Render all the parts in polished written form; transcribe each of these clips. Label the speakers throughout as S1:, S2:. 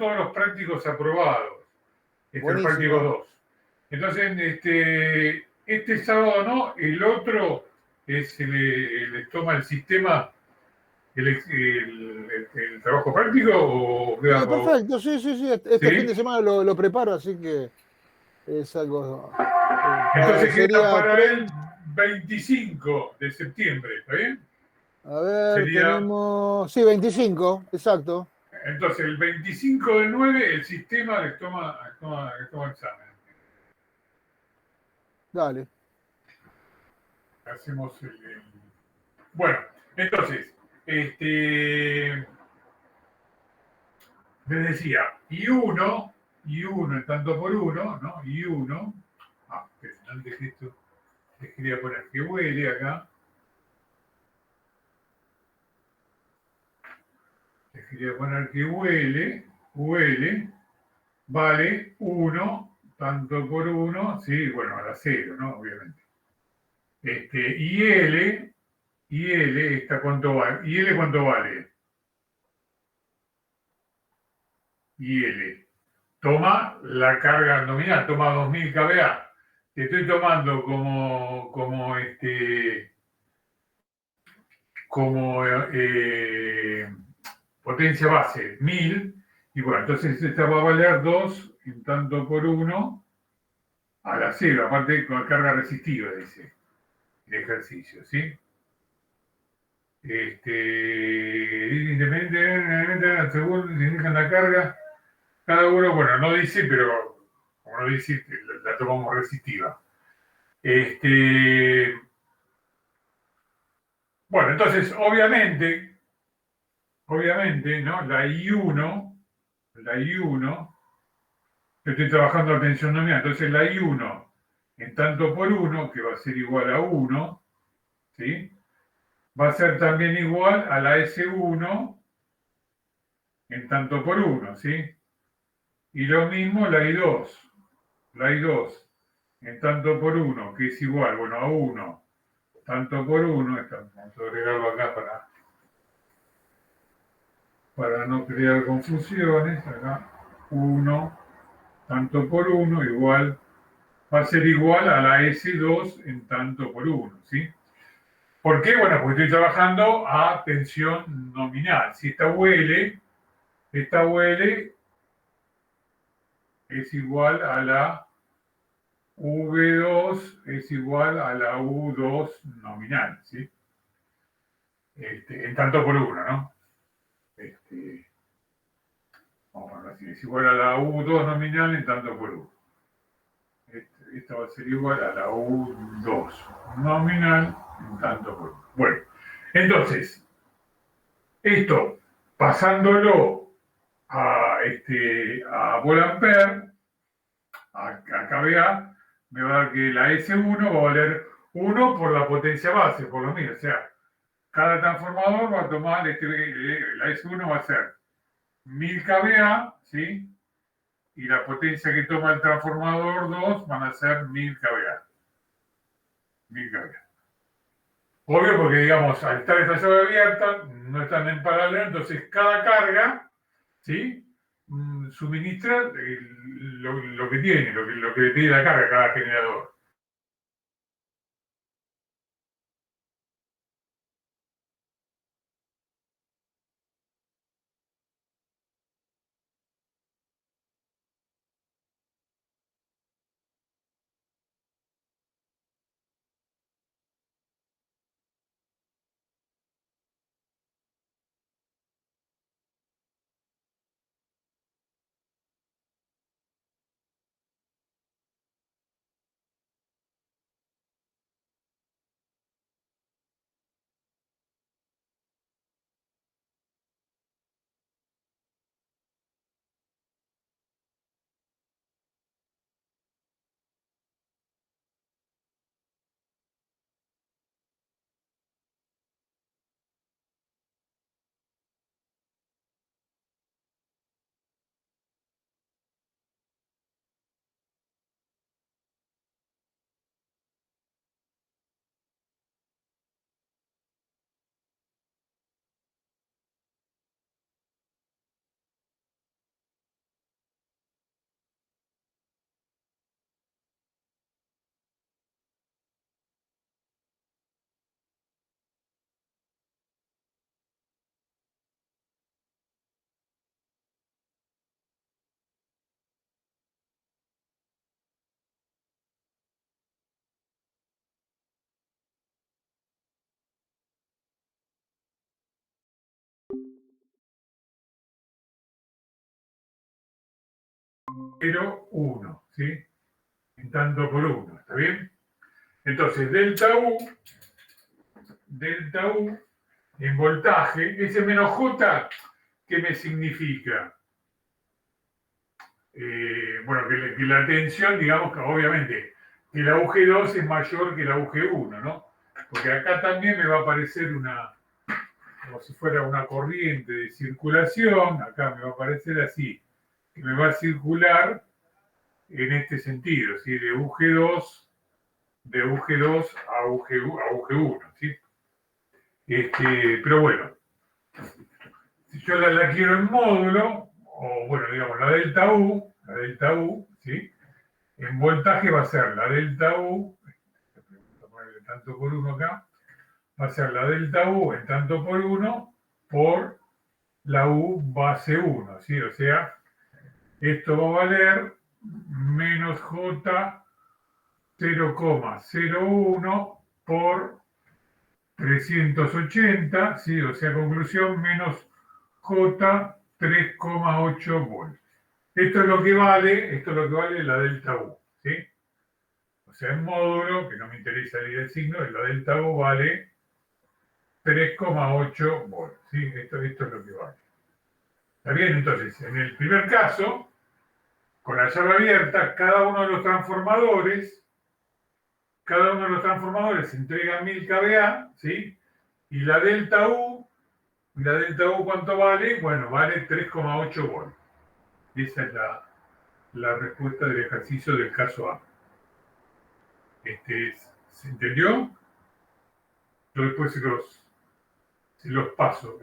S1: todos los prácticos aprobados, los prácticos
S2: Buenísimo.
S1: 2. Entonces, este sábado no, el otro les toma el sistema, el trabajo práctico
S2: Perfecto, sí, sí, sí. Este fin
S1: ¿sí?
S2: de semana lo preparo, así que es algo.
S1: Entonces queda
S2: Sería
S1: para el 25 de septiembre, ¿está bien?
S2: A ver,
S1: Sería,
S2: tenemos. Sí, 25, exacto.
S1: entonces el 25 del 9 el sistema les toma examen.
S2: Dale.
S1: Hacemos bueno, entonces, les decía, y uno en tanto por uno, ¿no? Y uno, pero antes que esto, les quería poner que huele acá, les quería poner que huele, vale uno tanto por uno, sí, bueno, a la cero, ¿no? Obviamente. Y L, está cuánto vale, y L cuánto vale, y L. Toma la carga nominal, toma 2000 kVA. Te estoy tomando como potencia base 1000, y bueno, entonces esta va a valer 2 en tanto por uno a la cero, aparte con carga resistiva, dice el ejercicio, ¿sí? Independientemente, según se indican la carga, cada uno, bueno, no dice, pero como no dice, la tomamos resistiva. Bueno, entonces, obviamente, ¿no? La I1, yo estoy trabajando la tensión nominal, entonces la I1 en tanto por uno, que va a ser igual a 1, ¿sí? Va a ser también igual a la S1 en tanto por uno, ¿sí? Y lo mismo la I2 en tanto por uno, que es igual, bueno, a 1 tanto por uno, vamos a agregarlo acá para no crear confusiones, acá 1 tanto por uno igual, va a ser igual a la S2 en tanto por uno, ¿sí? ¿Por qué? Bueno, porque estoy trabajando a tensión nominal. Si esta huele es igual a la V2 es igual a la U2 nominal, ¿sí? En tanto por uno, ¿no? Este, vamos a ver así, es igual a la U2 nominal en tanto por uno. Esta va a ser igual a la U2 nominal en tanto por uno. Bueno, entonces, esto pasándolo a Volampere, a KVA, me va a dar que la S1 va a valer 1 por la potencia base, por lo menos. O sea, cada transformador va a tomar, la S1 va a ser 1000 kVA, ¿sí? Y la potencia que toma el transformador 2 van a ser 1000 kVA. 1000 kVA. Obvio porque, digamos, al estar esta llave abierta, no están en paralelo, entonces cada carga, ¿sí? Suministra lo que tiene, lo que le pide la carga a cada generador. 0,1, ¿sí? En tanto por 1, ¿está bien? Entonces, delta U en voltaje, ese menos J, ¿qué me significa? Bueno, que la tensión, digamos que obviamente, que la UG2 es mayor que la UG1, ¿no? Porque acá también me va a aparecer como si fuera una corriente de circulación, acá me va a aparecer así, que me va a circular en este sentido, ¿sí? De UG2 a UG1, ¿sí? Pero bueno, si yo la quiero en módulo, o bueno, digamos, la delta U, ¿sí? En voltaje va a ser la delta U, tanto por 1 acá, va a ser la delta U en tanto por 1 por la U base 1, ¿sí? O sea, esto va a valer menos J 0,01 por 380, ¿sí? O sea, conclusión, menos J 3,8 volts. Esto es lo que vale la delta U, ¿sí? O sea, en módulo, que no me interesa el signo, la delta U vale 3,8 volts, ¿sí? Esto es lo que vale. ¿Está bien? Entonces, en el primer caso, con la llave abierta, cada uno de los transformadores entrega 1000 kVA, ¿sí? Y la delta U, ¿cuánto vale? Bueno, vale 3,8 volts. Esa es la respuesta del ejercicio del caso A. ¿Se entendió? Yo después se los paso.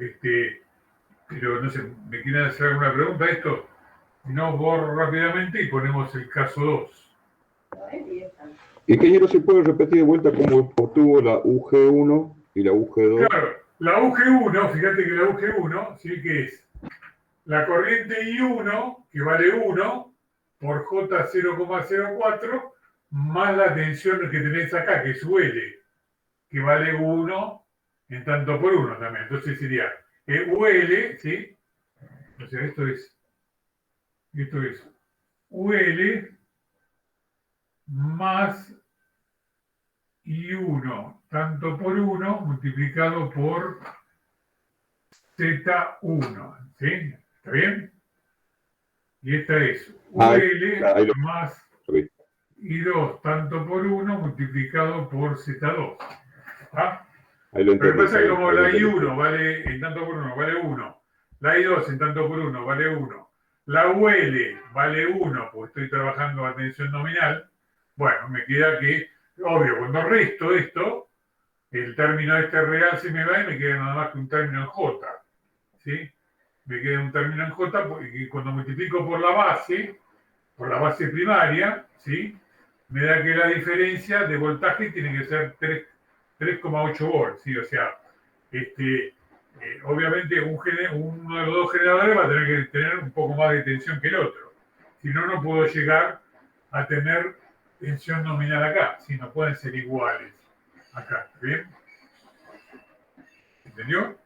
S1: Pero no sé, ¿me quieren hacer alguna pregunta a esto? Si no, borro rápidamente y ponemos el caso 2.
S3: Ingeniero, ¿se puede repetir de vuelta cómo obtuvo la UG1 y la UG2?
S1: Claro, la UG1, fíjate que la UG1, ¿sí? Que es la corriente I1, que vale 1, por J 0,04, más la tensión que tenés acá, que es UL, que vale 1 en tanto por 1 también. Entonces sería UL, ¿sí? O sea, esto es UL más I1 tanto por 1 multiplicado por Z1, ¿sí? ¿Está bien? Y esta es UL más I2 tanto por 1 multiplicado por Z2. ¿Ah? Lo que pasa es que como la I1 vale en tanto por 1 vale 1, la I2 en tanto por 1 vale 1, la UL vale 1, porque estoy trabajando a tensión nominal, bueno, me queda que, obvio, cuando resto esto, el término este real se me va y me queda nada más que un término en J, ¿sí? Me queda un término en J porque cuando multiplico por la base primaria, ¿sí? Me da que la diferencia de voltaje tiene que ser 3,8 volts, ¿sí? O sea, obviamente uno de los dos generadores va a tener que tener un poco más de tensión que el otro. Si no, no puedo llegar a tener tensión nominal acá, si no pueden ser iguales acá, ¿bien? ¿Entendió?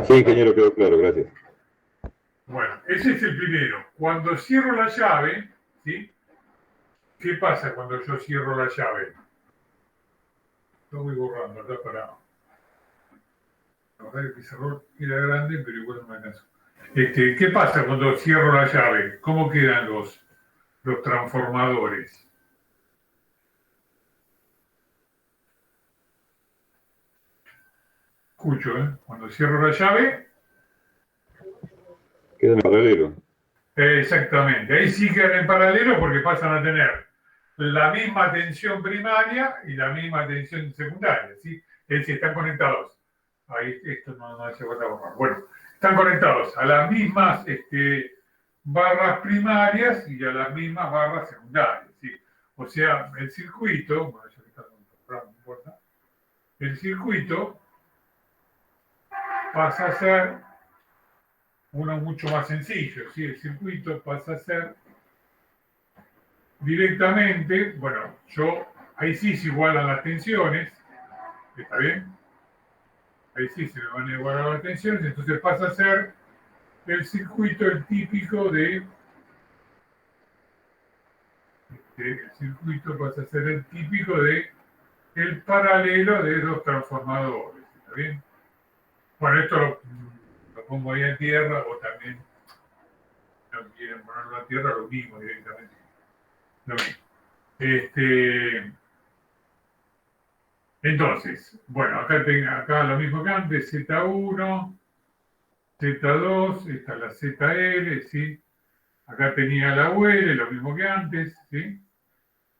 S3: Sí, ingeniero, quedó claro, gracias.
S1: Bueno, ese es el primero. Cuando cierro la llave, ¿sí? ¿Qué pasa cuando yo cierro la llave? Lo voy borrando acá para... La verdad que el pizarrón era grande, pero igual no me alcanzó. ¿Qué pasa cuando cierro la llave? ¿Cómo quedan los transformadores? Escucho, ¿eh? Cuando cierro la llave...
S3: Queda en paralelo.
S1: Exactamente. Ahí sí quedan en paralelo porque pasan a tener la misma tensión primaria y la misma tensión secundaria, ¿sí? Es decir, están conectados. Ahí esto no hace falta borrar. Bueno, están conectados a las mismas barras primarias y a las mismas barras secundarias, ¿sí? O sea, el circuito, bueno, ya que está comprado, no importa, el circuito pasa a ser uno mucho más sencillo, ¿sí? El circuito pasa a ser directamente, bueno, ahí sí se igualan las tensiones, ¿está bien? ahí sí se me van a igualar las tensiones, entonces pasa a ser el circuito el típico de el circuito pasa a ser el típico de el paralelo de dos transformadores, ¿está bien? Bueno, esto lo pongo ahí en tierra, o también no quieren ponerlo a tierra, lo mismo directamente. Lo mismo. Entonces, bueno, acá lo mismo que antes, Z1, Z2, esta es la ZL, ¿sí? Acá tenía la UL, lo mismo que antes, ¿sí?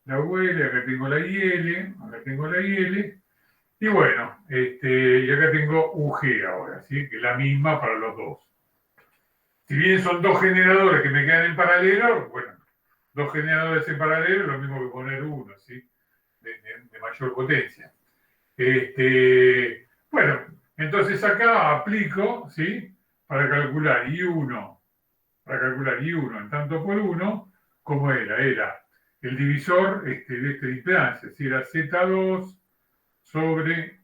S1: La UL, acá tengo la IL, acá tengo la IL, y bueno, y acá tengo UG ahora, ¿sí? Que es la misma para los dos. Si bien son dos generadores que me quedan en paralelo, bueno, dos generadores en paralelo, lo mismo que poner uno, ¿sí? De mayor potencia. Bueno, entonces acá aplico, ¿sí? Para calcular I1 en tanto por 1, ¿cómo era? Era el divisor de esta impedancia, si era Z2 sobre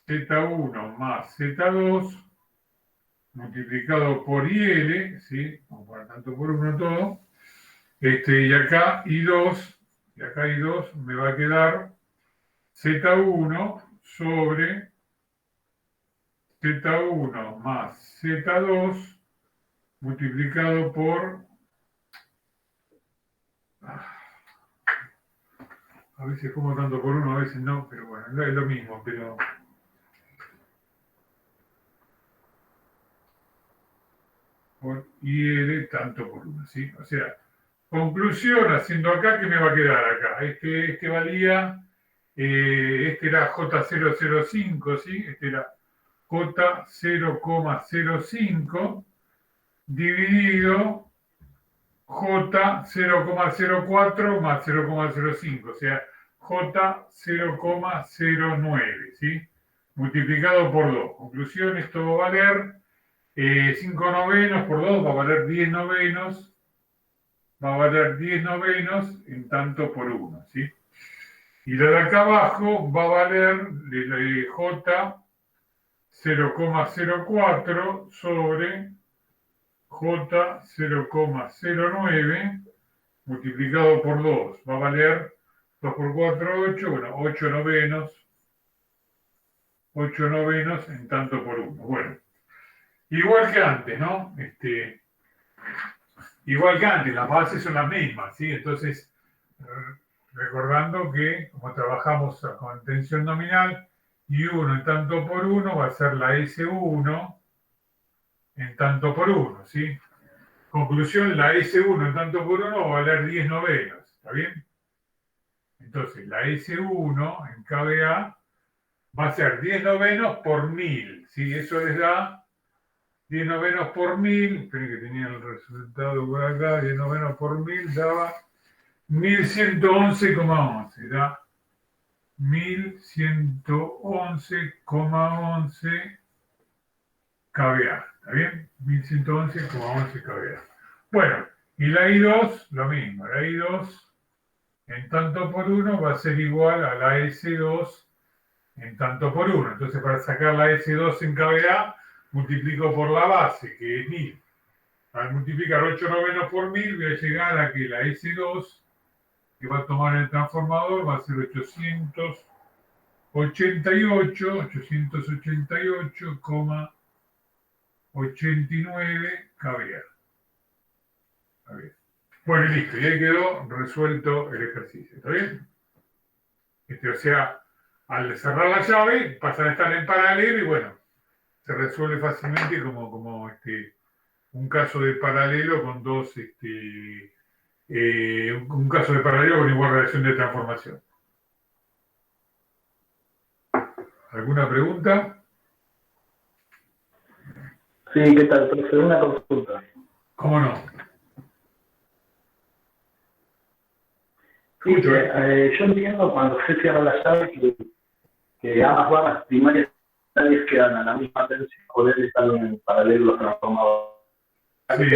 S1: Z1 más Z2 multiplicado por IL, ¿sí? Vamos a poner tanto por 1 todo, y acá I2 me va a quedar Z1 sobre Z1 más Z2 multiplicado por... A veces como tanto por 1, a veces no, pero bueno, no es lo mismo, pero... por IL tanto por 1, ¿sí? O sea, conclusión, haciendo acá, ¿qué me va a quedar acá? Este valía, este era J005, ¿sí? Este era J0,05 dividido J0,04 más 0,05, o sea, J0,09, ¿sí? Multiplicado por 2. Conclusión, esto va a valer 5 novenos por 2, va a valer 10 novenos, en tanto por 1, ¿sí? Y la de acá abajo va a valer J 0,04 sobre J 0,09 multiplicado por 2. Va a valer 2 por 4, 8, bueno, 8 novenos en tanto por 1. Bueno, igual que antes, ¿no? Igual que antes, las bases son las mismas, ¿sí? Entonces, recordando que como trabajamos con tensión nominal, I1 en tanto por 1 va a ser la S1 en tanto por 1, ¿sí? Conclusión, la S1 en tanto por 1 va a valer 10 novenos, ¿está bien? Entonces, la S1 en kVA va a ser 10 novenos por 1000, ¿sí? Eso les da 10 novenos por 1000, esperen que tenía el resultado por acá, 10 novenos por 1000 daba 1111,11, da 1111,11 kVA, ¿está bien? 1111,11 kVA. Bueno, y la I2, lo mismo, la I2 en tanto por 1 va a ser igual a la S2 en tanto por 1. Entonces, para sacar la S2 en kVA, multiplico por la base, que es 1000. Al multiplicar 8 novenos por 1000, voy a llegar a que la S2 que va a tomar el transformador va a ser 888,89 kVA. A ver. Bueno, listo, y ahí quedó resuelto el ejercicio, ¿está bien? O sea, al cerrar la llave, pasan a estar en paralelo y bueno, se resuelve fácilmente como un caso de paralelo con dos, un caso de paralelo con igual relación de transformación. ¿Alguna pregunta?
S4: Sí, ¿qué tal, profe? Una consulta.
S1: ¿Cómo no?
S4: Sí, yo entiendo cuando se cierra la llave que ambas barras primarias quedan a la misma tensión, poder estar en paralelo los transformadores.
S1: Sí.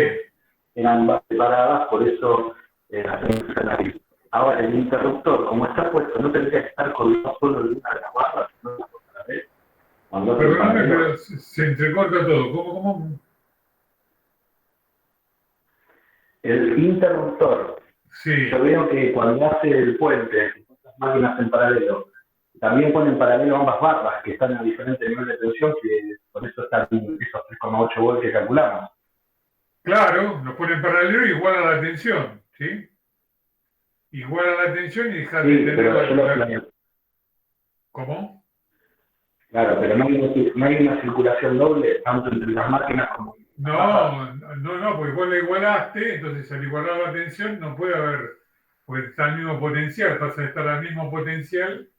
S4: En ambas separadas, por eso la tensión se analiza. Ahora, el interruptor, como está puesto, no tendría que estar colgado solo de una de las barras, sino de la vez. Cuando hacen
S1: Perdóname,
S4: paralelo.
S1: pero se entrecorta todo. ¿Cómo?
S4: El interruptor.
S1: Sí,
S4: Yo veo que cuando hace el puente, las máquinas en paralelo, también ponen en paralelo ambas barras que están a diferente nivel de tensión, que por eso están esos 3,8 volts que calculamos.
S1: claro, nos pone en paralelo igual a la tensión, ¿sí? Igual a la tensión y dejas de
S4: Sí,
S1: tener
S4: pero yo lo
S1: la... ¿Cómo?
S4: claro, pero no hay una circulación doble, tanto entre las máquinas como las barras.
S1: No, porque vos la igualaste, entonces al igualar la tensión no puede haber, pues está el mismo potencial, pasa a estar al mismo potencial,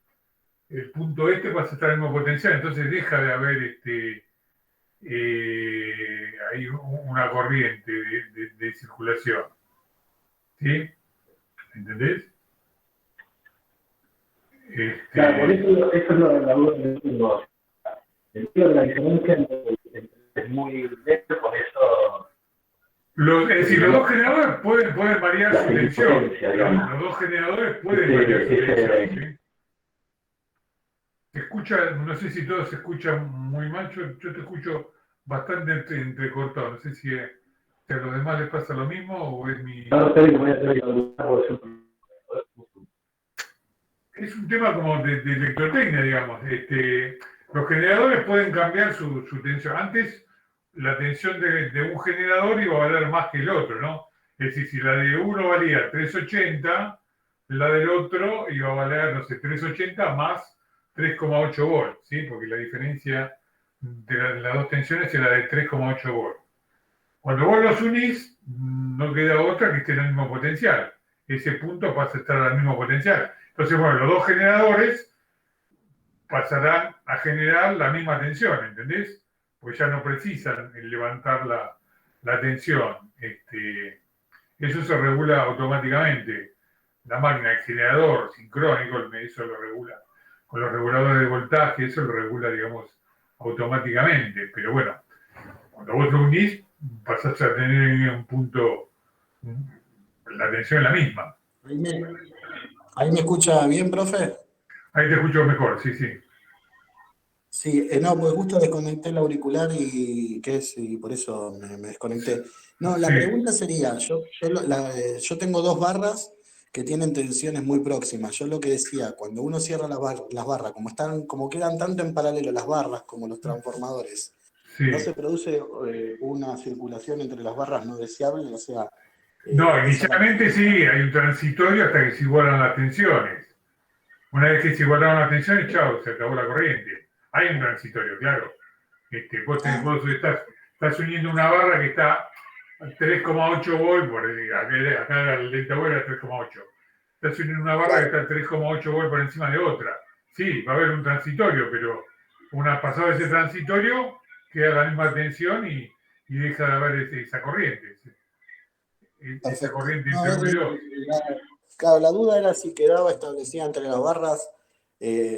S1: el punto este pasa a estar al mismo potencial, entonces deja de haber hay una corriente de circulación, ¿sí? ¿Entendés?
S4: Claro, por
S1: Este,
S4: eso es la duda que tengo. Entiendo que la diferencia es muy leve, por eso
S1: es decir, los dos generadores pueden variar
S4: la
S1: su tensión,
S4: impotencia,
S1: ¿sí?
S4: digamos.
S1: Los dos generadores pueden variar su tensión,
S4: Ese,
S1: ¿sí? Se escucha, no sé si todo se escucha muy mal, yo te escucho bastante entrecortado, no sé si a los demás les pasa lo mismo o es mi...
S4: no sé que voy a tener que hablar por ejemplo.
S1: Es un tema como de electrotecnia, digamos. Los generadores pueden cambiar su tensión. Antes, la tensión de un generador iba a valer más que el otro, ¿no? Es decir, si la de uno valía 380, la del otro iba a valer, no sé, 380 más 3,8 volts, ¿sí? Porque la diferencia de las dos tensiones era de 3,8 volts. Cuando vos los unís, no queda otra que esté en el mismo potencial. Ese punto pasa a estar al mismo potencial. Entonces, bueno, los dos generadores pasarán a generar la misma tensión, ¿entendés? Pues ya no precisan levantar la tensión. Eso se regula automáticamente. La máquina, el generador sincrónico, eso lo regula. Con los reguladores de voltaje, eso lo regula, digamos, automáticamente. Pero bueno, cuando vos lo unís, pasás a tener un punto, la tensión es la misma.
S5: Ahí ahí me escucha bien, profe.
S1: Ahí te escucho mejor, sí, sí.
S5: Sí, no, pues justo desconecté el auricular y por eso me desconecté. No, la
S1: Sí,
S5: pregunta sería, yo tengo dos barras que tienen tensiones muy próximas. Yo lo que decía, cuando uno cierra las barras, como quedan tanto en paralelo las barras como los transformadores, ¿no
S1: sí.
S5: se produce una circulación entre las barras no deseable? O sea,
S1: No,
S5: esa es la
S1: inicialmente
S5: pregunta.
S1: sí, hay un transitorio hasta que se igualan las tensiones. Una vez que se igualaron las tensiones, chao, se acabó la corriente. Hay un transitorio, claro.
S5: Ah,
S1: Vos estás uniendo una barra que está a 3,8 volts, acá el delta volt era 3,8. Estás uniendo una barra que
S5: claro,
S1: está a 3,8 volts por encima de otra. Sí, va a haber un transitorio, pero pasado ese transitorio, queda la misma tensión y deja de haber esa corriente. Esa
S5: perfecto.
S1: corriente
S5: No,
S1: entre uno y dos.
S5: claro, la duda era si quedaba establecida entre las barras.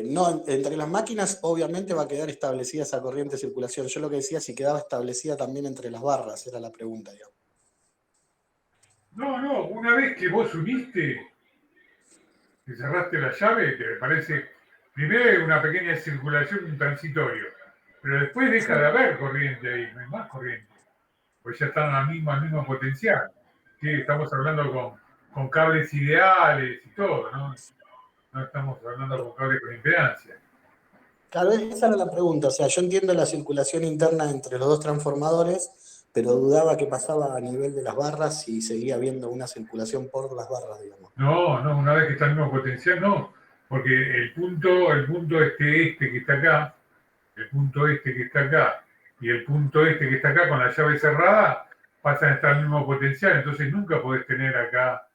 S5: No, entre las máquinas obviamente va a quedar establecida esa corriente de circulación. Yo lo que decía si quedaba establecida también entre las barras, era la pregunta, digamos.
S1: No, una vez que vos uniste, que cerraste la llave, que me parece, primero hay una pequeña circulación, un transitorio, pero después deja de
S5: Sí,
S1: haber corriente ahí, no hay más corriente, pues ya están al mismo potencial. ¿Sí? Estamos hablando con cables ideales y todo, ¿no? No estamos hablando con cables con impedancia.
S5: tal vez esa era la pregunta. O sea, yo entiendo la circulación interna entre los dos transformadores, pero dudaba qué pasaba a nivel de las barras y seguía habiendo una circulación por las barras, digamos.
S1: No, una vez que está al mismo potencial, no, porque el punto este que está acá, el punto este que está acá y el punto este que está acá con la llave cerrada pasan a estar al mismo potencial, entonces nunca podés tener acá,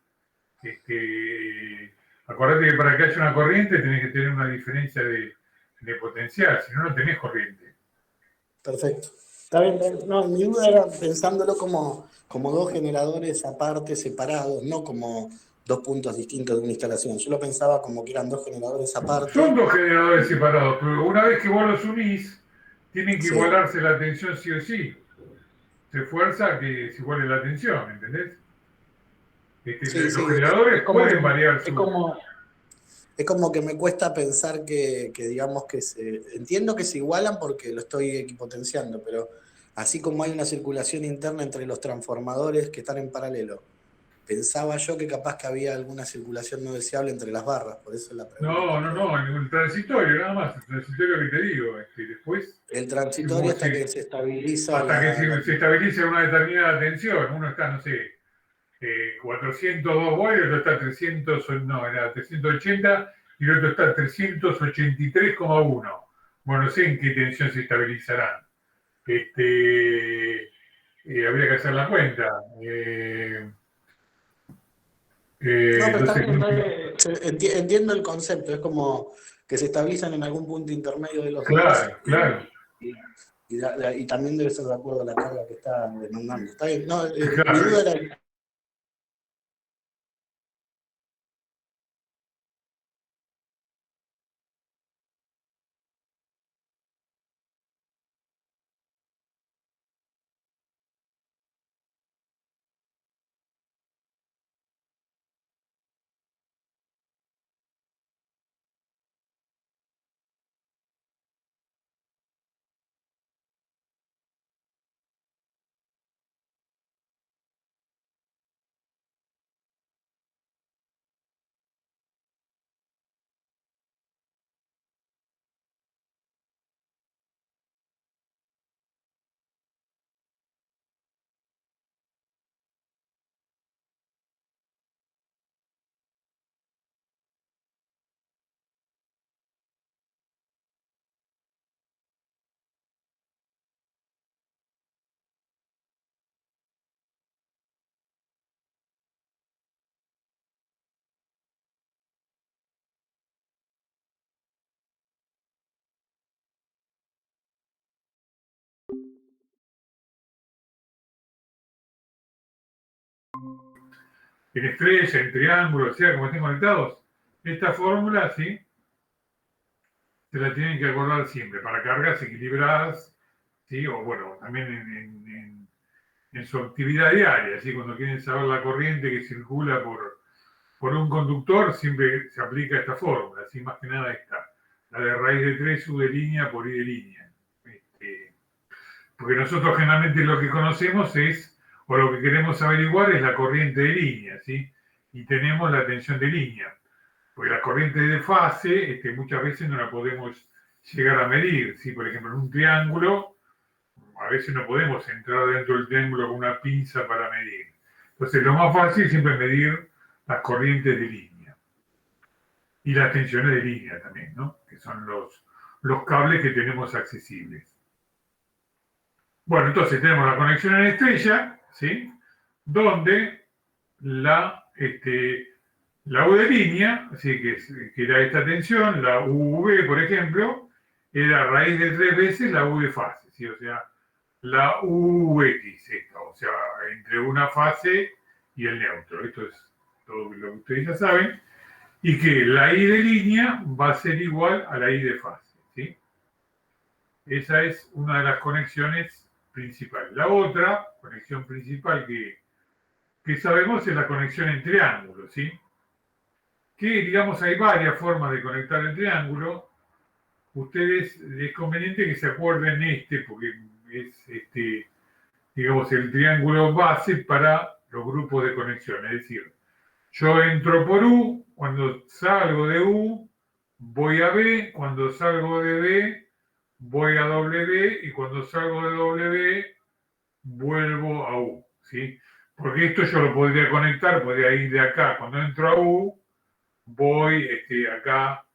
S1: acordate que para que haya una corriente tenés que tener una diferencia de potencial, si no, no tenés corriente.
S5: Perfecto. Está bien, no, mi duda era pensándolo como dos generadores aparte, separados, no como dos puntos distintos de una instalación. Yo lo pensaba como que eran dos generadores
S1: Son
S5: aparte.
S1: dos generadores separados, pero una vez que vos los unís, tienen que
S5: Sí,
S1: igualarse la tensión sí o sí. Se fuerza a que se iguale la tensión, ¿entendés?
S5: sí,
S1: Los
S5: sí.
S1: generadores pueden variar su...
S5: es como que me cuesta pensar que digamos que entiendo que se igualan porque lo estoy equipotenciando, pero así como hay una circulación interna entre los transformadores que están en paralelo, pensaba yo que capaz que había alguna circulación no deseable entre las barras, por eso la pregunta.
S1: No, en el transitorio, nada más, el transitorio que te digo, después,
S5: El transitorio hasta que se estabiliza
S1: hasta que se estabilice una determinada tensión, uno está, no sé, 402 voltios, el otro está 300, no, era 380 y el otro está 383,1. Bueno, no sé en qué tensión se estabilizarán. Habría que hacer la cuenta.
S5: No, pero
S1: Entonces,
S5: entiendo el concepto, es como que se estabilizan en algún punto intermedio de los dos
S1: claro,
S5: y también debe ser de acuerdo a la carga que está demandando. Está bien, no, mi
S1: claro.
S5: duda era...
S1: En estrella, en triángulo, o sea, como estén conectados, esta fórmula, ¿sí? Se la tienen que acordar siempre para cargas equilibradas, ¿sí? O bueno, también en su actividad diaria, ¿sí? Cuando quieren saber la corriente que circula por un conductor, siempre se aplica esta fórmula, ¿sí? Más que nada esta, la de raíz de 3 U de línea por I de línea. Porque nosotros generalmente lo que conocemos es, o lo que queremos averiguar es la corriente de línea, ¿sí? Y tenemos la tensión de línea. Porque la corriente de fase muchas veces no la podemos llegar a medir, ¿sí? Por ejemplo, en un triángulo, a veces no podemos entrar dentro del triángulo con una pinza para medir. Entonces, lo más fácil siempre es medir las corrientes de línea. Y las tensiones de línea también, ¿no? Que son los cables que tenemos accesibles. Bueno, entonces tenemos la conexión en estrella, ¿sí? Donde la U de línea, así que era esta tensión, la UV, por ejemplo, era raíz de 3 veces la U de fase, ¿sí? O sea, la UX, o sea, entre una fase y el neutro. Esto es todo lo que ustedes ya saben. Y que la I de línea va a ser igual a la I de fase, ¿sí? Esa es una de las conexiones principales. La otra conexión principal que sabemos es la conexión en triángulo, ¿sí? Que, digamos, hay varias formas de conectar el triángulo. Ustedes, es conveniente que se acuerden porque es, digamos, el triángulo base para los grupos de conexión. Es decir, yo entro por U, cuando salgo de U, voy a B, cuando salgo de B, voy a W, y cuando salgo de W, vuelvo a U, ¿sí? Porque esto yo lo podría conectar, podría ir de acá, cuando entro a U, voy acá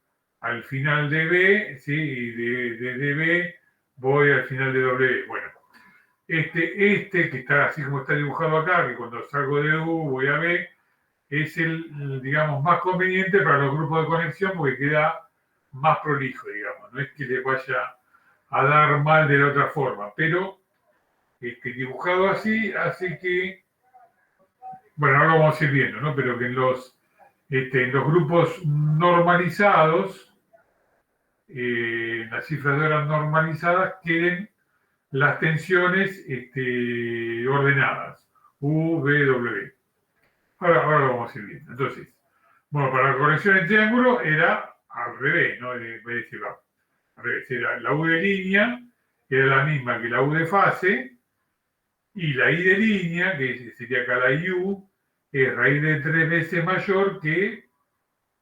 S1: al final de B, ¿sí? Y de B voy al final de W. Bueno, que está así como está dibujado acá, que cuando salgo de U voy a B, es el, digamos, más conveniente para los grupos de conexión porque queda más prolijo, digamos. No es que les vaya a dar mal de la otra forma, pero dibujado así hace que, bueno, ahora lo vamos a ir viendo, ¿no? Pero que en los grupos normalizados, en las cifras de horas normalizadas, queden las tensiones ordenadas, U, V, W. Ahora lo vamos a ir viendo. Entonces, Bueno, para la conexión en triángulo era al revés, ¿no? Al revés, era la U de línea, que era la misma que la U de fase, y la I de línea, que sería acá la IU, es raíz de 3 veces mayor que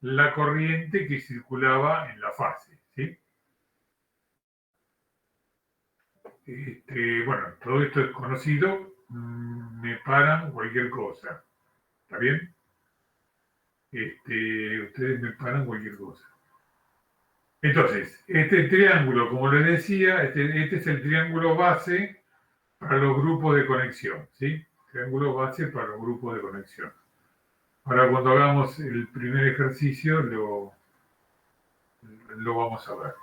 S1: la corriente que circulaba en la fase, ¿sí? Bueno, todo esto es conocido, me paran cualquier cosa, ¿está bien? Ustedes me paran cualquier cosa. Entonces, este triángulo, como les decía, este es el triángulo base para los grupos de conexión, ¿sí? Triángulo base para los grupos de conexión. Ahora, cuando hagamos el primer ejercicio, lo vamos a ver.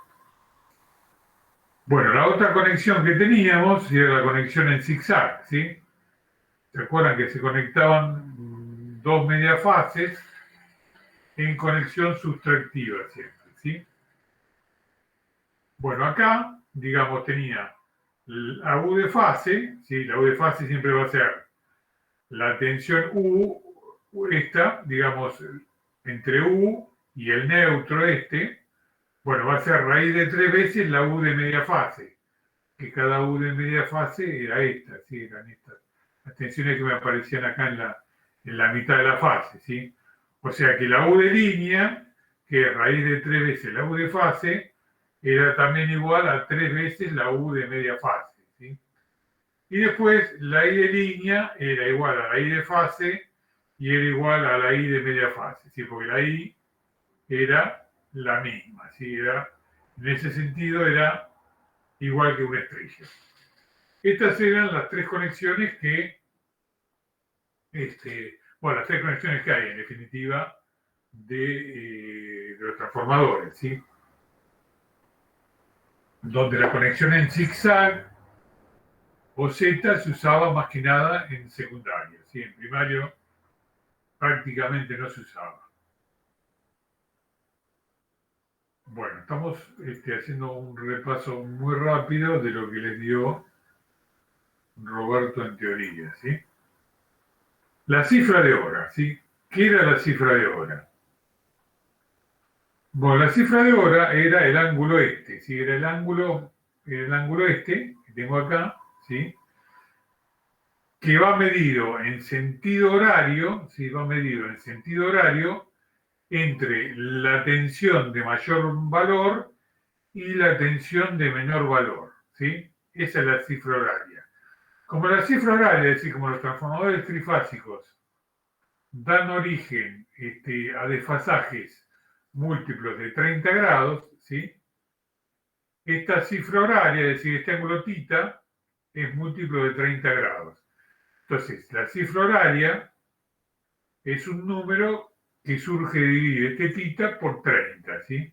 S1: Bueno, la otra conexión que teníamos era la conexión en zigzag, ¿sí? ¿Se acuerdan que se conectaban dos mediafases en conexión sustractiva siempre, ¿sí? Bueno, acá, digamos, tenía la U de fase, ¿sí? La U de fase siempre va a ser la tensión U, esta, digamos, entre U y el neutro bueno, va a ser raíz de 3 veces la U de media fase, que cada U de media fase era esta, ¿sí? Eran estas, las tensiones que me aparecían acá en la mitad de la fase, ¿sí? O sea que la U de línea, que es raíz de 3 veces la U de fase, era también igual a 3 veces la U de media fase, ¿sí? Y después la I de línea era igual a la I de fase y era igual a la I de media fase, ¿sí? Porque la I era la misma, ¿sí? En ese sentido era igual que una estrella. Estas eran las tres conexiones que, bueno, las tres conexiones que hay, en definitiva, de los transformadores, ¿sí? Donde la conexión en zigzag o Z se usaba más que nada en secundaria, ¿sí? En primario prácticamente no se usaba. Bueno, estamos haciendo un repaso muy rápido de lo que les dio Roberto en teoría, ¿sí? La cifra de hora, ¿sí? ¿Qué era la cifra de hora? Bueno, la cifra de hora era el ángulo ¿sí? Era el ángulo que tengo acá, ¿sí? Que va medido en sentido horario, ¿sí? Va medido en sentido horario entre la tensión de mayor valor y la tensión de menor valor, ¿sí? Esa es la cifra horaria. Como la cifra horaria, es decir, como los transformadores trifásicos dan origen a desfasajes múltiplos de 30 grados, ¿sí? Esta cifra horaria, es decir, este ángulo θ, es múltiplo de 30 grados. Entonces, la cifra horaria es un número que surge de dividir este θ por 30, ¿sí?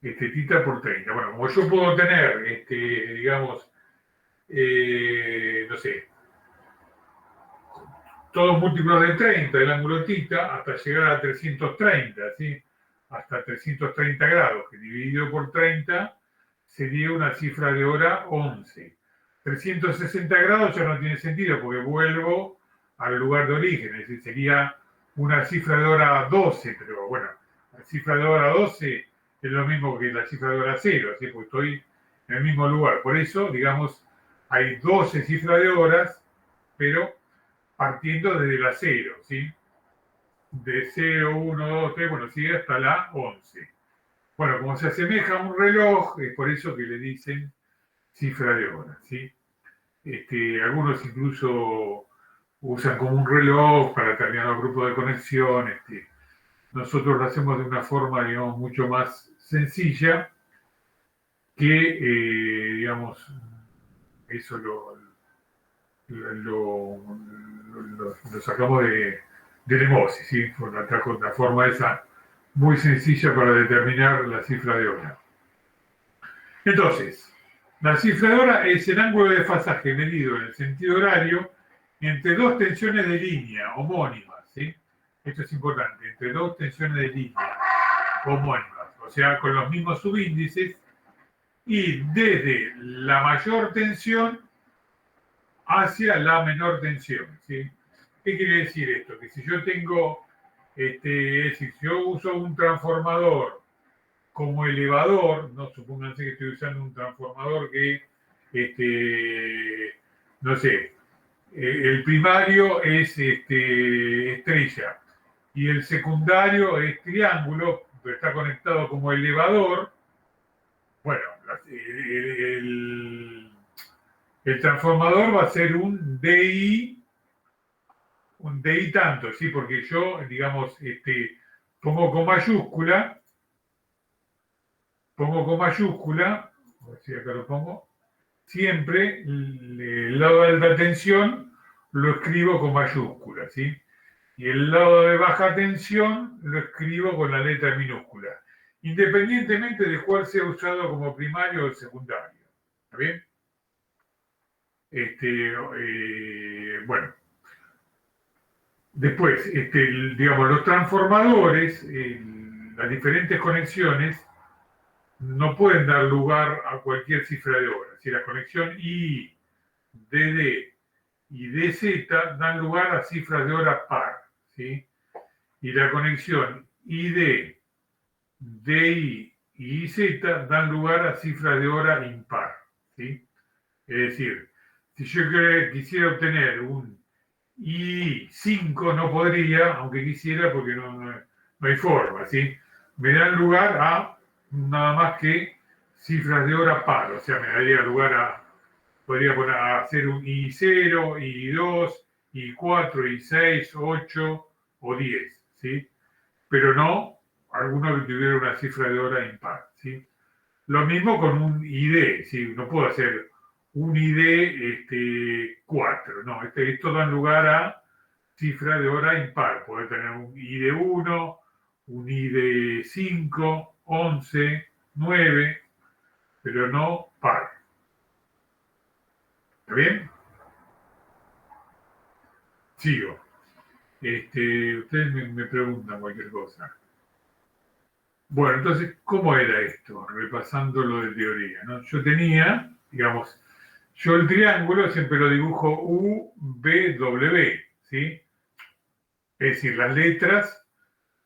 S1: Este θ por 30. Bueno, como yo puedo tener, digamos, no sé, todos múltiplos de 30 del ángulo θ hasta llegar a 330, ¿sí? Hasta 330 grados, que dividido por 30 sería una cifra de hora 11. 360 grados ya no tiene sentido porque vuelvo al lugar de origen, es decir, sería una cifra de hora 12, pero bueno, la cifra de hora 12 es lo mismo que la cifra de hora 0, ¿sí? Porque estoy en el mismo lugar. Por eso, digamos, hay 12 cifras de horas, pero partiendo desde la 0, ¿sí? De 0, 1, 2, 3, bueno, sigue hasta la 11. Bueno, como se asemeja a un reloj, es por eso que le dicen cifra de hora, ¿sí? Algunos incluso usan como un reloj para determinados grupos de conexión. Nosotros lo hacemos de una forma, digamos, mucho más sencilla que, digamos, eso lo sacamos de Lemosi, ¿sí? Por la forma esa muy sencilla para determinar la cifra de hora. Entonces, la cifra de hora es el ángulo de desfasaje medido en el sentido horario entre dos tensiones de línea homónimas, ¿sí? Esto es importante, entre dos tensiones de línea homónimas, o sea, con los mismos subíndices y desde la mayor tensión hacia la menor tensión, ¿sí? ¿Qué quiere decir esto? Que si yo tengo es decir, si yo uso un transformador como elevador, no supónganse que estoy usando un transformador que, no sé, el primario es estrella y el secundario es triángulo, pero está conectado como elevador. Bueno, el transformador va a ser un DI tanto, ¿sí? Porque yo, digamos, pongo con mayúscula, a ver si acá lo pongo, siempre el lado de alta tensión lo escribo con mayúscula, ¿sí? Y el lado de baja tensión lo escribo con la letra minúscula, independientemente de cuál sea usado como primario o secundario. ¿Está bien? Bueno. Después, digamos, los transformadores, las diferentes conexiones, no pueden dar lugar a cualquier cifra de hora. Si la conexión I, DD y DZ dan lugar a cifras de hora par, ¿sí? Y la conexión ID, DI y IZ dan lugar a cifras de hora impar, ¿sí? Es decir, si yo quisiera obtener un I5 no podría, aunque quisiera, porque no hay forma, ¿sí? Me dan lugar a nada más que cifras de hora par, o sea, me daría lugar podría poner a hacer un I0, I2, I4, I6, 8 o 10, ¿sí? Pero no alguno que tuviera una cifra de hora impar, ¿sí? Lo mismo con un ID, ¿sí? No puedo hacer un ID 4, no, esto da lugar a cifra de hora impar. Puede tener un ID 1, un ID 5, 11, 9, pero no par. ¿Está bien? Sigo. Ustedes me preguntan cualquier cosa. Bueno, entonces, ¿cómo era esto? Repasando lo de teoría, ¿no? Yo tenía, digamos, yo el triángulo siempre lo dibujo U, B, W, ¿sí? Es decir, las letras,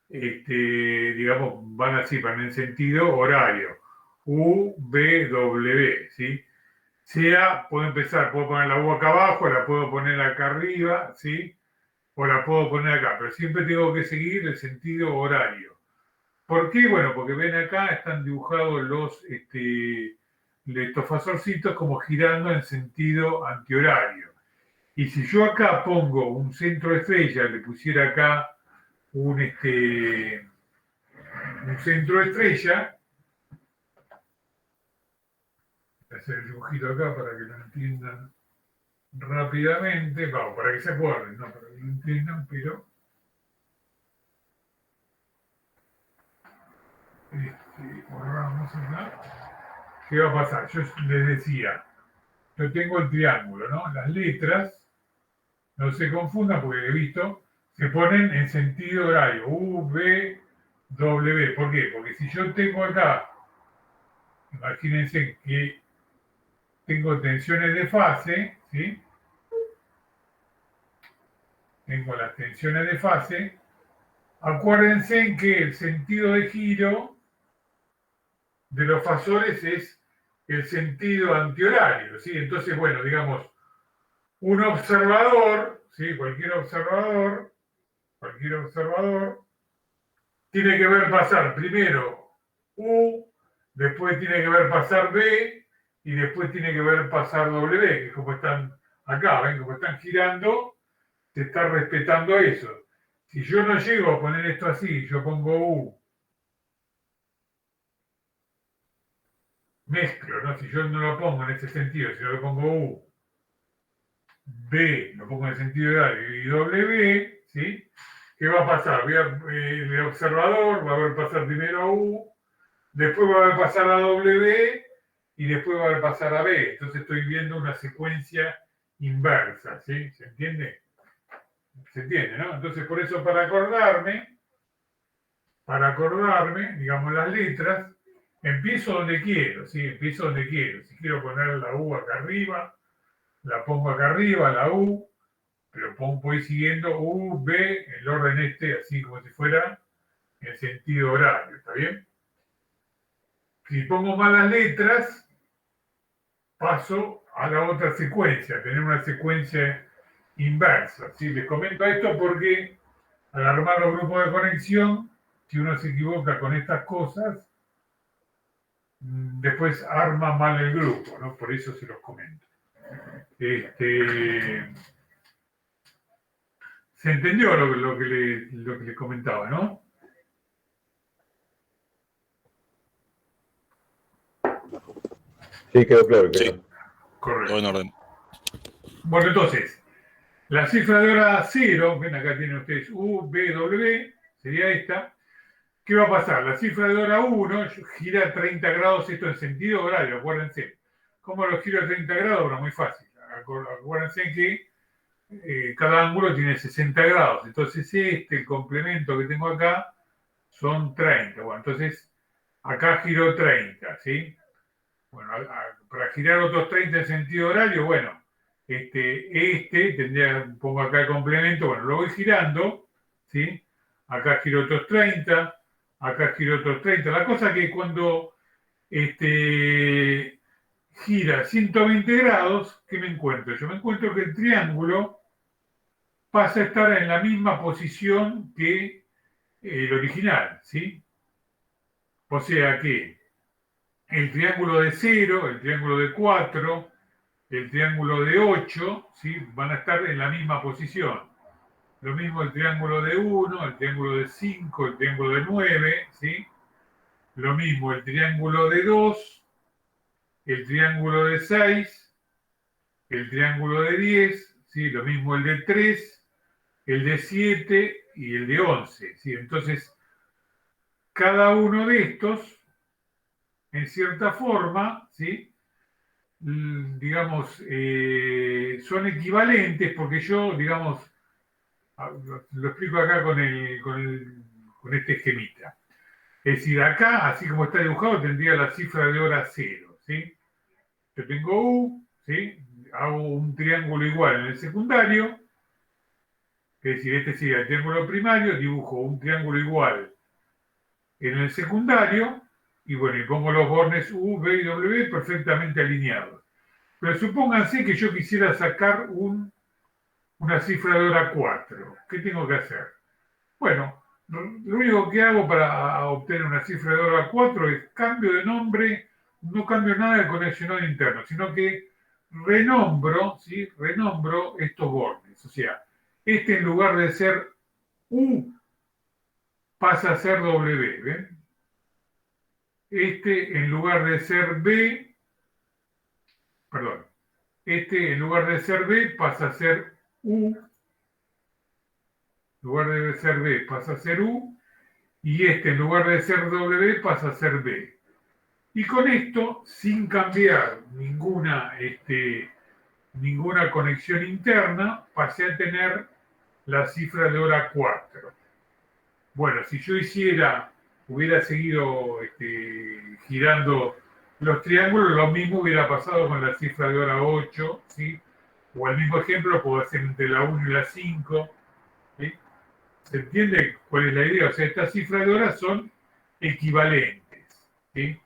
S1: digamos, van así, van en sentido horario. U, B, W, ¿sí? Puedo poner la U acá abajo, la puedo poner acá arriba, ¿sí? O la puedo poner acá, pero siempre tengo que seguir el sentido horario. ¿Por qué? Bueno, porque ven acá, están dibujados estos fasorcitos como girando en sentido antihorario. Y si yo acá pongo un centro de estrella, le pusiera acá un centro de estrella, voy a hacer el dibujito acá para que lo entiendan rápidamente, vamos, para que se acuerden, no para que lo entiendan, pero borramos acá. ¿Qué va a pasar? Yo les decía, yo tengo el triángulo, ¿no? Las letras, no se confundan porque he visto, se ponen en sentido horario, U, B, W. ¿Por qué? Porque si yo tengo acá, imagínense que tengo tensiones de fase, ¿sí? Tengo las tensiones de fase. Acuérdense que el sentido de giro de los fasores es el sentido antihorario, ¿sí? Entonces, bueno, digamos, un observador, ¿sí? Cualquier observador, tiene que ver pasar primero U, después tiene que ver pasar B, y después tiene que ver pasar W, que es como están acá, ¿ven? Como están girando, se está respetando eso. Si yo no llego a poner esto así, yo pongo U, mezclo, ¿no? Si yo no lo pongo en ese sentido, si yo lo pongo U, B, lo pongo en el sentido horario, y W, ¿sí? ¿Qué va a pasar? El observador va a ver pasar primero a U, después va a ver pasar a W, y después va a ver pasar a B. Entonces estoy viendo una secuencia inversa, ¿sí? ¿Se entiende? ¿Se entiende, no? Entonces, por eso, para acordarme, digamos, las letras, empiezo donde quiero, ¿sí? Empiezo donde quiero. Si quiero poner la U acá arriba, la pongo acá arriba, la U, pero voy siguiendo U, B, el orden así como si fuera en sentido horario, ¿está bien? Si pongo malas letras, paso a la otra secuencia, tener una secuencia inversa. ¿Sí? Les comento esto porque al armar los grupos de conexión, si uno se equivoca con estas cosas, después arma mal el grupo, ¿no? Por eso se los comento. ¿Se entendió lo que les comentaba, no?
S3: Sí, quedó claro.
S6: Sí.
S1: Correcto.
S6: Todo en orden.
S1: Bueno, entonces, la cifra de hora 0, ven acá tienen ustedes U, B, W, sería esta. ¿Qué va a pasar? La cifra de hora 1 gira 30 grados, esto en sentido horario, acuérdense. ¿Cómo lo giro a 30 grados? Bueno, muy fácil. Acuérdense que cada ángulo tiene 60 grados. Entonces el complemento que tengo acá son 30. Bueno, entonces acá giro 30, ¿sí? Bueno, para girar otros 30 en sentido horario, bueno, pongo acá el complemento, bueno, lo voy girando, ¿sí? Acá giro otros 30, acá giro otros 30. La cosa que cuando gira 120 grados, ¿qué me encuentro? Yo me encuentro que el triángulo pasa a estar en la misma posición que el original, ¿sí? O sea que el triángulo de 0, el triángulo de 4, el triángulo de 8, ¿sí? Van a estar en la misma posición. Lo mismo el triángulo de 1, el triángulo de 5, el triángulo de 9, ¿sí? Lo mismo el triángulo de 2, el triángulo de 6, el triángulo de 10, ¿sí? Lo mismo el de 3, el de 7 y el de 11, ¿sí? Entonces, cada uno de estos, en cierta forma, ¿sí? Digamos, son equivalentes porque yo, digamos, lo explico acá con este esquemita. Es decir, acá, así como está dibujado, tendría la cifra de hora 0, ¿sí? Yo tengo U, ¿sí? Hago un triángulo igual en el secundario, es decir, este sería el triángulo primario, dibujo un triángulo igual en el secundario, y bueno, y pongo los bornes U, B y W perfectamente alineados. Pero supónganse que yo quisiera sacar una cifra de hora 4. ¿Qué tengo que hacer? Bueno, lo único que hago para obtener una cifra de hora 4 es cambio de nombre, no cambio nada del conexionado interno, sino que renombro, ¿sí? Renombro estos bornes. O sea, en lugar de ser U, pasa a ser W, ¿ven? En lugar de ser B, perdón, en lugar de ser B pasa a ser U, en lugar de ser B pasa a ser U, y en lugar de ser W pasa a ser B. Y con esto, sin cambiar ninguna conexión interna, pasé a tener la cifra de hora 4. Bueno, si yo hubiera seguido girando los triángulos, lo mismo hubiera pasado con la cifra de hora 8, ¿sí? O el mismo ejemplo puedo hacer entre la 1 y la 5, ¿sí? ¿Se entiende cuál es la idea? O sea, estas cifras de horas son equivalentes, ¿sí?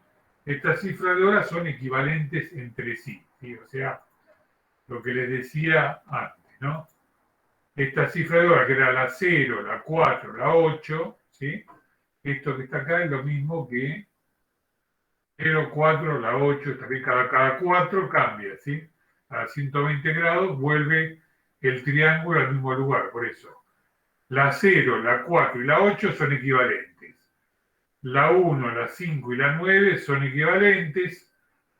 S1: Estas cifras de horas son equivalentes entre sí, ¿sí? O sea, lo que les decía antes, ¿no? Esta cifra de hora, que era la 0, la 4, la 8, ¿sí? Esto que está acá es lo mismo que 0, 4, la 8, también cada 4 cambia, ¿sí? A 120 grados vuelve el triángulo al mismo lugar, por eso. La 0, la 4 y la 8 son equivalentes. La 1, la 5 y la 9 son equivalentes.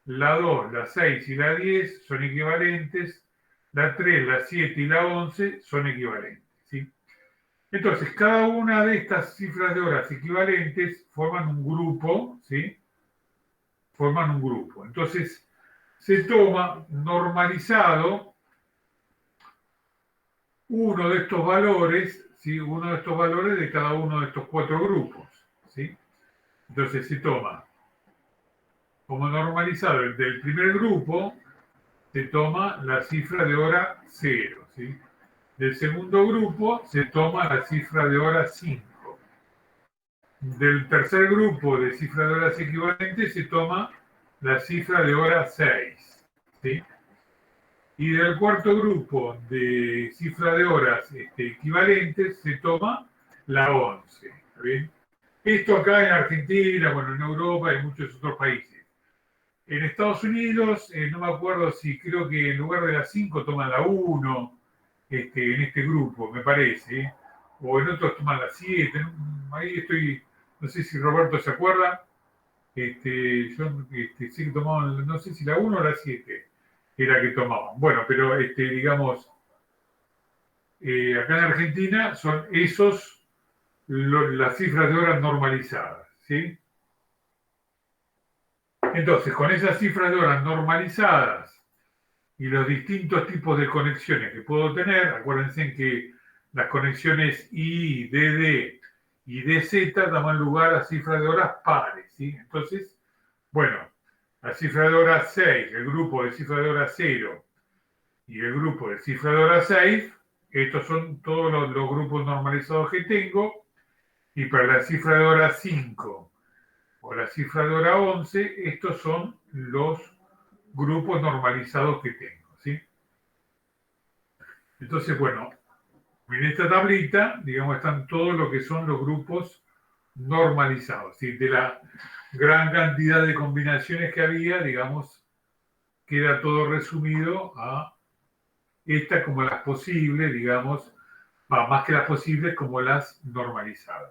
S1: La 2, la 6 y la 10 son equivalentes. La 3, la 7 y la 11 son equivalentes, ¿sí? Entonces, cada una de estas cifras de horas equivalentes forman un grupo, ¿sí? Forman un grupo. Entonces, se toma normalizado uno de estos valores, ¿sí? Uno de estos valores de cada uno de estos 4 grupos, ¿sí? Entonces, se toma como normalizado el del primer grupo, se toma la cifra de hora 0, ¿sí? Del segundo grupo se toma la cifra de horas 5. Del tercer grupo de cifra de horas equivalentes se toma la cifra de horas 6. ¿Sí? Y del cuarto grupo de cifra de horas equivalentes se toma la 11. ¿Está bien? Esto acá en Argentina, bueno, en Europa y en muchos otros países. En Estados Unidos, no me acuerdo si creo que en lugar de la 5 toman la 1 en este grupo, me parece. O en otros toman la 7. Ahí estoy, no sé si Roberto se acuerda. Yo sí que tomaban, no sé si la 1 o la 7 era que tomaban. Bueno, pero digamos, acá en Argentina son esos las cifras de horas normalizadas, ¿sí? Entonces, con esas cifras de horas normalizadas y los distintos tipos de conexiones que puedo tener, acuérdense que las conexiones I, DD y DZ dan lugar a cifras de horas pares, ¿sí? Entonces, bueno, la cifra de horas 6, el grupo de cifra de horas 0 y el grupo de cifra de horas 6, estos son todos los grupos normalizados que tengo, y para la cifra de horas 5 o la cifra de hora 11, estos son los grupos normalizados que tengo, ¿sí? Entonces, bueno, en esta tablita, digamos, están todos lo que son los grupos normalizados, ¿sí? De la gran cantidad de combinaciones que había, digamos, queda todo resumido a estas como las posibles, digamos, más que las posibles, como las normalizadas.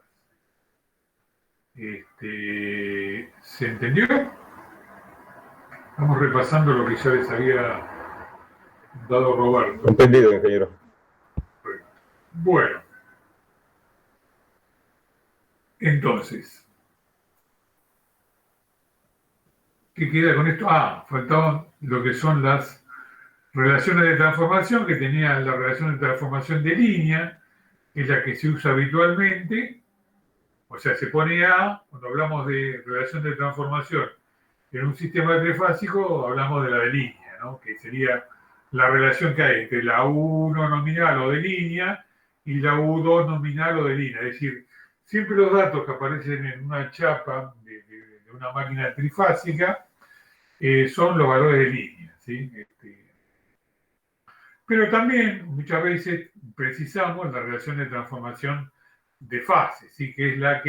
S1: ¿Se entendió? Estamos repasando lo que ya les había dado Roberto.
S3: Entendido, ingeniero.
S1: Bueno, entonces, ¿qué queda con esto? Faltaban lo que son las relaciones de transformación, que tenía la relación de transformación de línea, que es la que se usa habitualmente. O sea, se pone A, cuando hablamos de relación de transformación en un sistema trifásico, hablamos de la de línea, ¿no? Que sería la relación que hay entre la U1 nominal o de línea y la U2 nominal o de línea. Es decir, siempre los datos que aparecen en una chapa de una máquina trifásica son los valores de línea, ¿sí? Pero también muchas veces precisamos la relación de transformación de fase, ¿sí? Que es la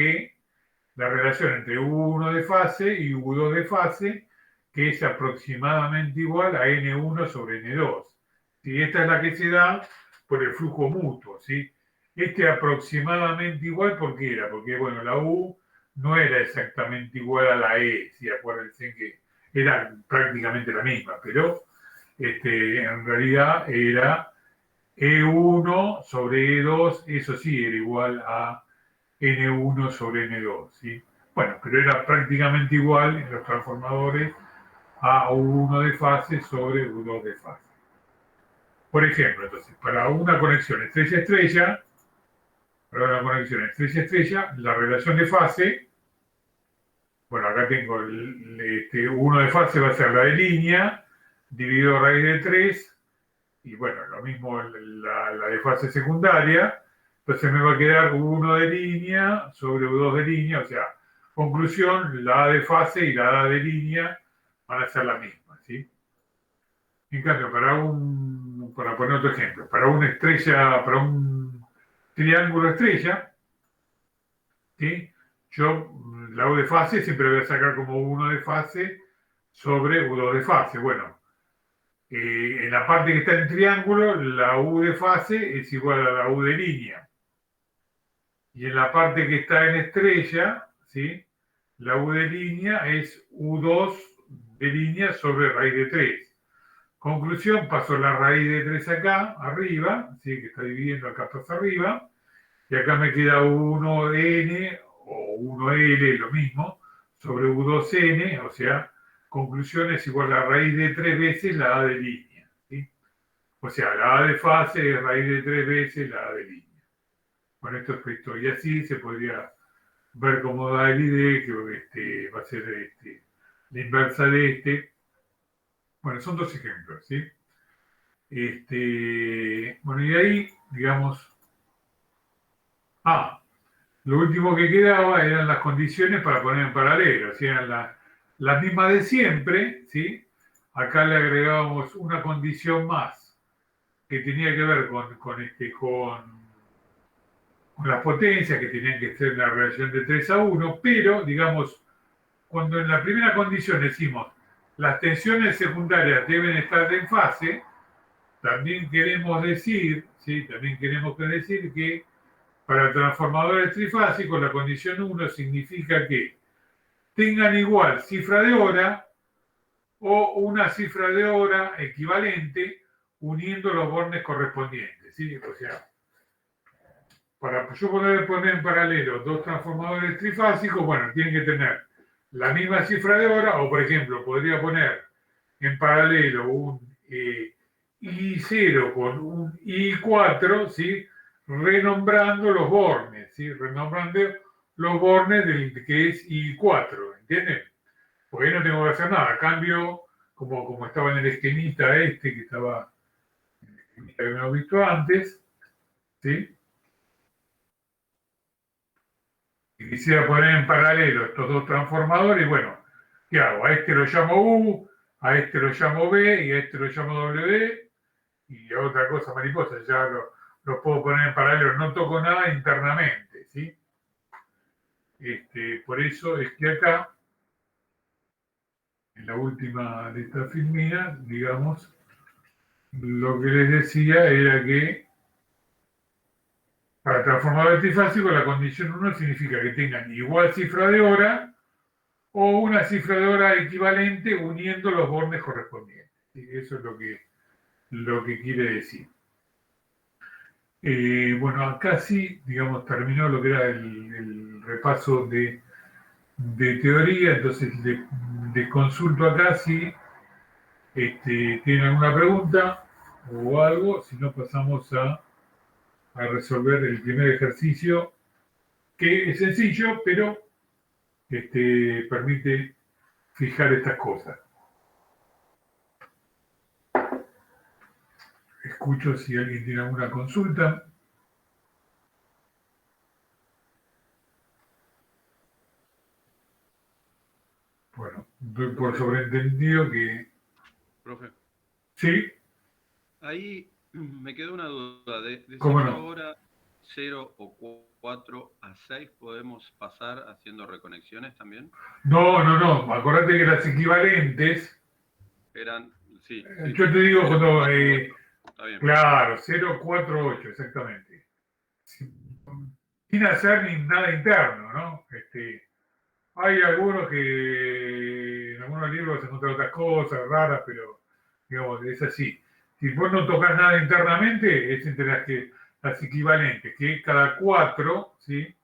S1: relación entre U1 de fase y U2 de fase, que es aproximadamente igual a N1 sobre N2. ¿Sí? Esta es la que se da por el flujo mutuo, ¿sí? Aproximadamente igual, ¿por qué era? Porque, bueno, la U no era exactamente igual a la E, ¿sí? Acuérdense que era prácticamente la misma, pero en realidad era E1 sobre E2, eso sí, era igual a N1 sobre N2, ¿sí? Bueno, pero era prácticamente igual en los transformadores a U1 de fase sobre U2 de fase. Por ejemplo, entonces, para una conexión estrella-estrella, la relación de fase, bueno, acá tengo uno de fase va a ser la de línea, dividido raíz de 3, y bueno, lo mismo la de fase secundaria, entonces me va a quedar U1 de línea sobre U2 de línea, o sea, conclusión, la A de fase y la A de línea van a ser la misma, ¿sí? En cambio, para poner otro ejemplo, para un triángulo estrella, ¿sí? Yo la U de fase siempre voy a sacar como U1 de fase sobre U2 de fase. Bueno, en la parte que está en triángulo, la U de fase es igual a la U de línea. Y en la parte que está en estrella, ¿sí? La U de línea es U2 de línea sobre raíz de 3. Conclusión, paso la raíz de 3 acá, arriba, ¿sí? Que está dividiendo acá pasa arriba, y acá me queda U1N o 1L, lo mismo, sobre U2N, o sea, conclusión es igual a raíz de 3 veces la A de línea, ¿sí? O sea, la A de fase es raíz de 3 veces la A de línea. Bueno, esto, y así se podría ver cómo da el ID, que va a ser la inversa de este. Bueno, son dos ejemplos, ¿sí? Bueno, y ahí digamos, lo último que quedaba eran las condiciones para poner en paralelo, o sea, las mismas de siempre, ¿sí? Acá le agregábamos una condición más que tenía que ver con las potencias, que tenían que ser una relación de 3:1, pero, digamos, cuando en la primera condición decimos las tensiones secundarias deben estar en fase, también queremos decir, ¿sí? También queremos decir que para transformadores trifásicos la condición 1 significa que tengan igual cifra de hora o una cifra de hora equivalente uniendo los bornes correspondientes, ¿sí? O sea, para yo poder poner en paralelo dos transformadores trifásicos, bueno, tienen que tener la misma cifra de hora, o por ejemplo, podría poner en paralelo un I0 con un I4, ¿sí? Renombrando los bornes, ¿sí? Renombrando los bornes del que es I4, ¿entienden? Porque ahí no tengo que hacer nada. Cambio, como estaba en el esquemita que estaba en el esquemita que hemos visto antes, ¿sí? Y quisiera poner en paralelo estos dos transformadores, y bueno, ¿qué hago? A este lo llamo U, a este lo llamo B y a este lo llamo W, y a otra cosa mariposa, ya lo puedo poner en paralelo, no toco nada internamente, ¿sí? Por eso es que acá, en la última de esta filmina, digamos, lo que les decía era que para transformador trifásico la condición 1 significa que tengan igual cifra de hora o una cifra de hora equivalente uniendo los bornes correspondientes. ¿Sí? Eso es lo que quiere decir. Bueno, acá sí, digamos, terminó lo que era el repaso de teoría, entonces les consulto acá si tienen alguna pregunta o algo, si no pasamos a resolver el primer ejercicio, que es sencillo, pero permite fijar estas cosas. Escucho si alguien tiene alguna consulta. Bueno, doy por sobreentendido que...
S6: Profe.
S1: ¿Sí?
S6: Ahí me quedó una duda. De
S1: ¿Cómo
S6: cifra
S1: no?
S6: hora 0 o 4 a 6 podemos pasar haciendo reconexiones también.
S1: No. Acordate que las equivalentes...
S6: Eran, sí.
S1: Yo te digo
S6: 0,
S1: cuando...
S6: 4, 8. Está bien.
S1: Claro, 0, 4, 8, exactamente. Sin hacer ni nada interno, ¿no? Hay algunos que en algunos libros se encuentran otras cosas raras, pero digamos, es así. Si vos no tocas nada internamente, es entre las equivalentes, que cada 4, ¿sí?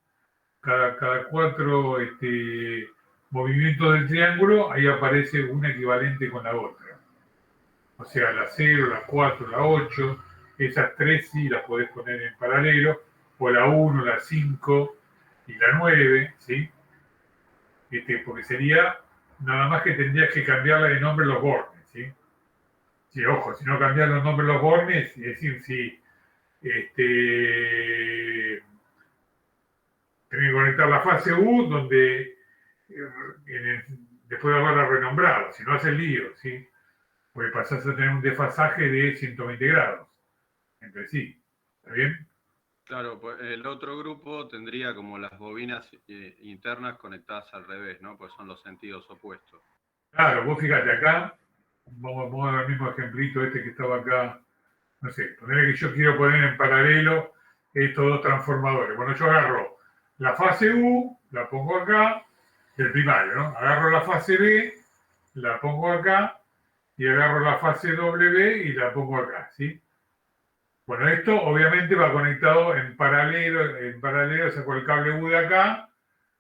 S1: Cada 4 movimientos del triángulo, ahí aparece una equivalente con la otra. O sea, la 0, la 4, la 8, esas 3 sí las podés poner en paralelo, o la 1, la 5 y la 9, ¿sí? Porque sería nada más que tendrías que cambiarle de nombre los bornes, ¿sí? Sí, ojo, si no cambias los nombres los bornes, es decir, si tenés que conectar la fase U, donde después de haberla renombrado, si no haces lío, ¿sí? Porque pasás a tener un desfasaje de 120 grados entre sí, ¿está bien?
S6: Claro, pues el otro grupo tendría como las bobinas internas conectadas al revés, ¿no? Pues son los sentidos opuestos.
S1: Claro, vos fíjate acá, vamos a ver el mismo ejemplito que estaba acá, no sé, poner que yo quiero poner en paralelo estos dos transformadores. Bueno, yo agarro la fase U, la pongo acá, del primario, ¿no? Agarro la fase B, la pongo acá, y agarro la fase W y la pongo acá, ¿sí? Bueno, esto obviamente va conectado en paralelo saco el cable U de acá,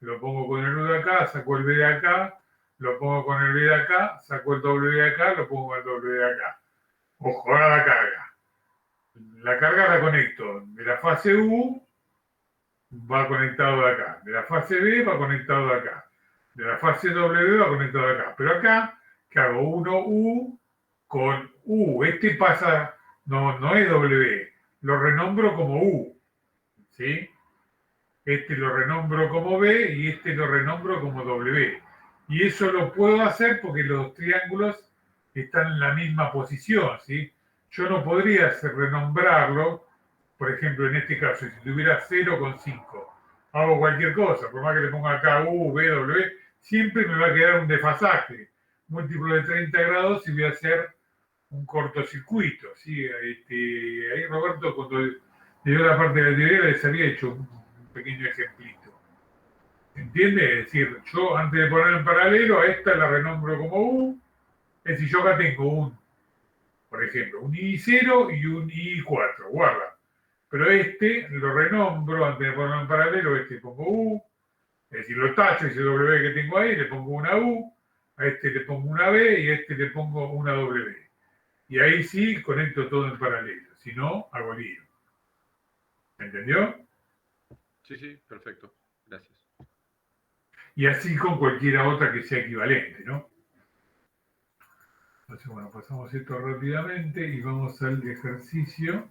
S1: lo pongo con el U de acá, saco el B de acá, lo pongo con el B de acá, saco el W de acá, lo pongo con el W de acá. Ojo, ahora la carga. La carga la conecto de la fase U, va conectado de acá, de la fase B va conectado de acá, de la fase W va conectado de acá. Pero acá, ¿qué hago? 1U con U. Pasa... No es W, lo renombro como U, ¿sí? Este lo renombro como B y este lo renombro como W. Y eso lo puedo hacer porque los triángulos están en la misma posición, ¿sí? Yo no podría renombrarlo, por ejemplo, en este caso, si tuviera 0,5, hago cualquier cosa, por más que le ponga acá U, B, W, siempre me va a quedar un desfasaje múltiplo de 30 grados y voy a hacer un cortocircuito, ¿sí? Ahí Roberto, cuando le dio la parte de la teoría, les había hecho un pequeño ejemplito. ¿Entiende? Es decir, yo antes de poner en paralelo, a esta la renombro como U. Es decir, yo acá tengo por ejemplo, un I0 y un I4, guarda. Pero este lo renombro antes de ponerlo en paralelo, este pongo U. Es decir, lo tacho, ese W que tengo ahí, le pongo una U. A este le pongo una B y a este le pongo una W. Y ahí sí conecto todo en paralelo. Si no, hago lío. ¿Entendió?
S6: Sí, perfecto. Gracias.
S1: Y así con cualquiera otra que sea equivalente, ¿no? Entonces, bueno, pasamos esto rápidamente y vamos al ejercicio.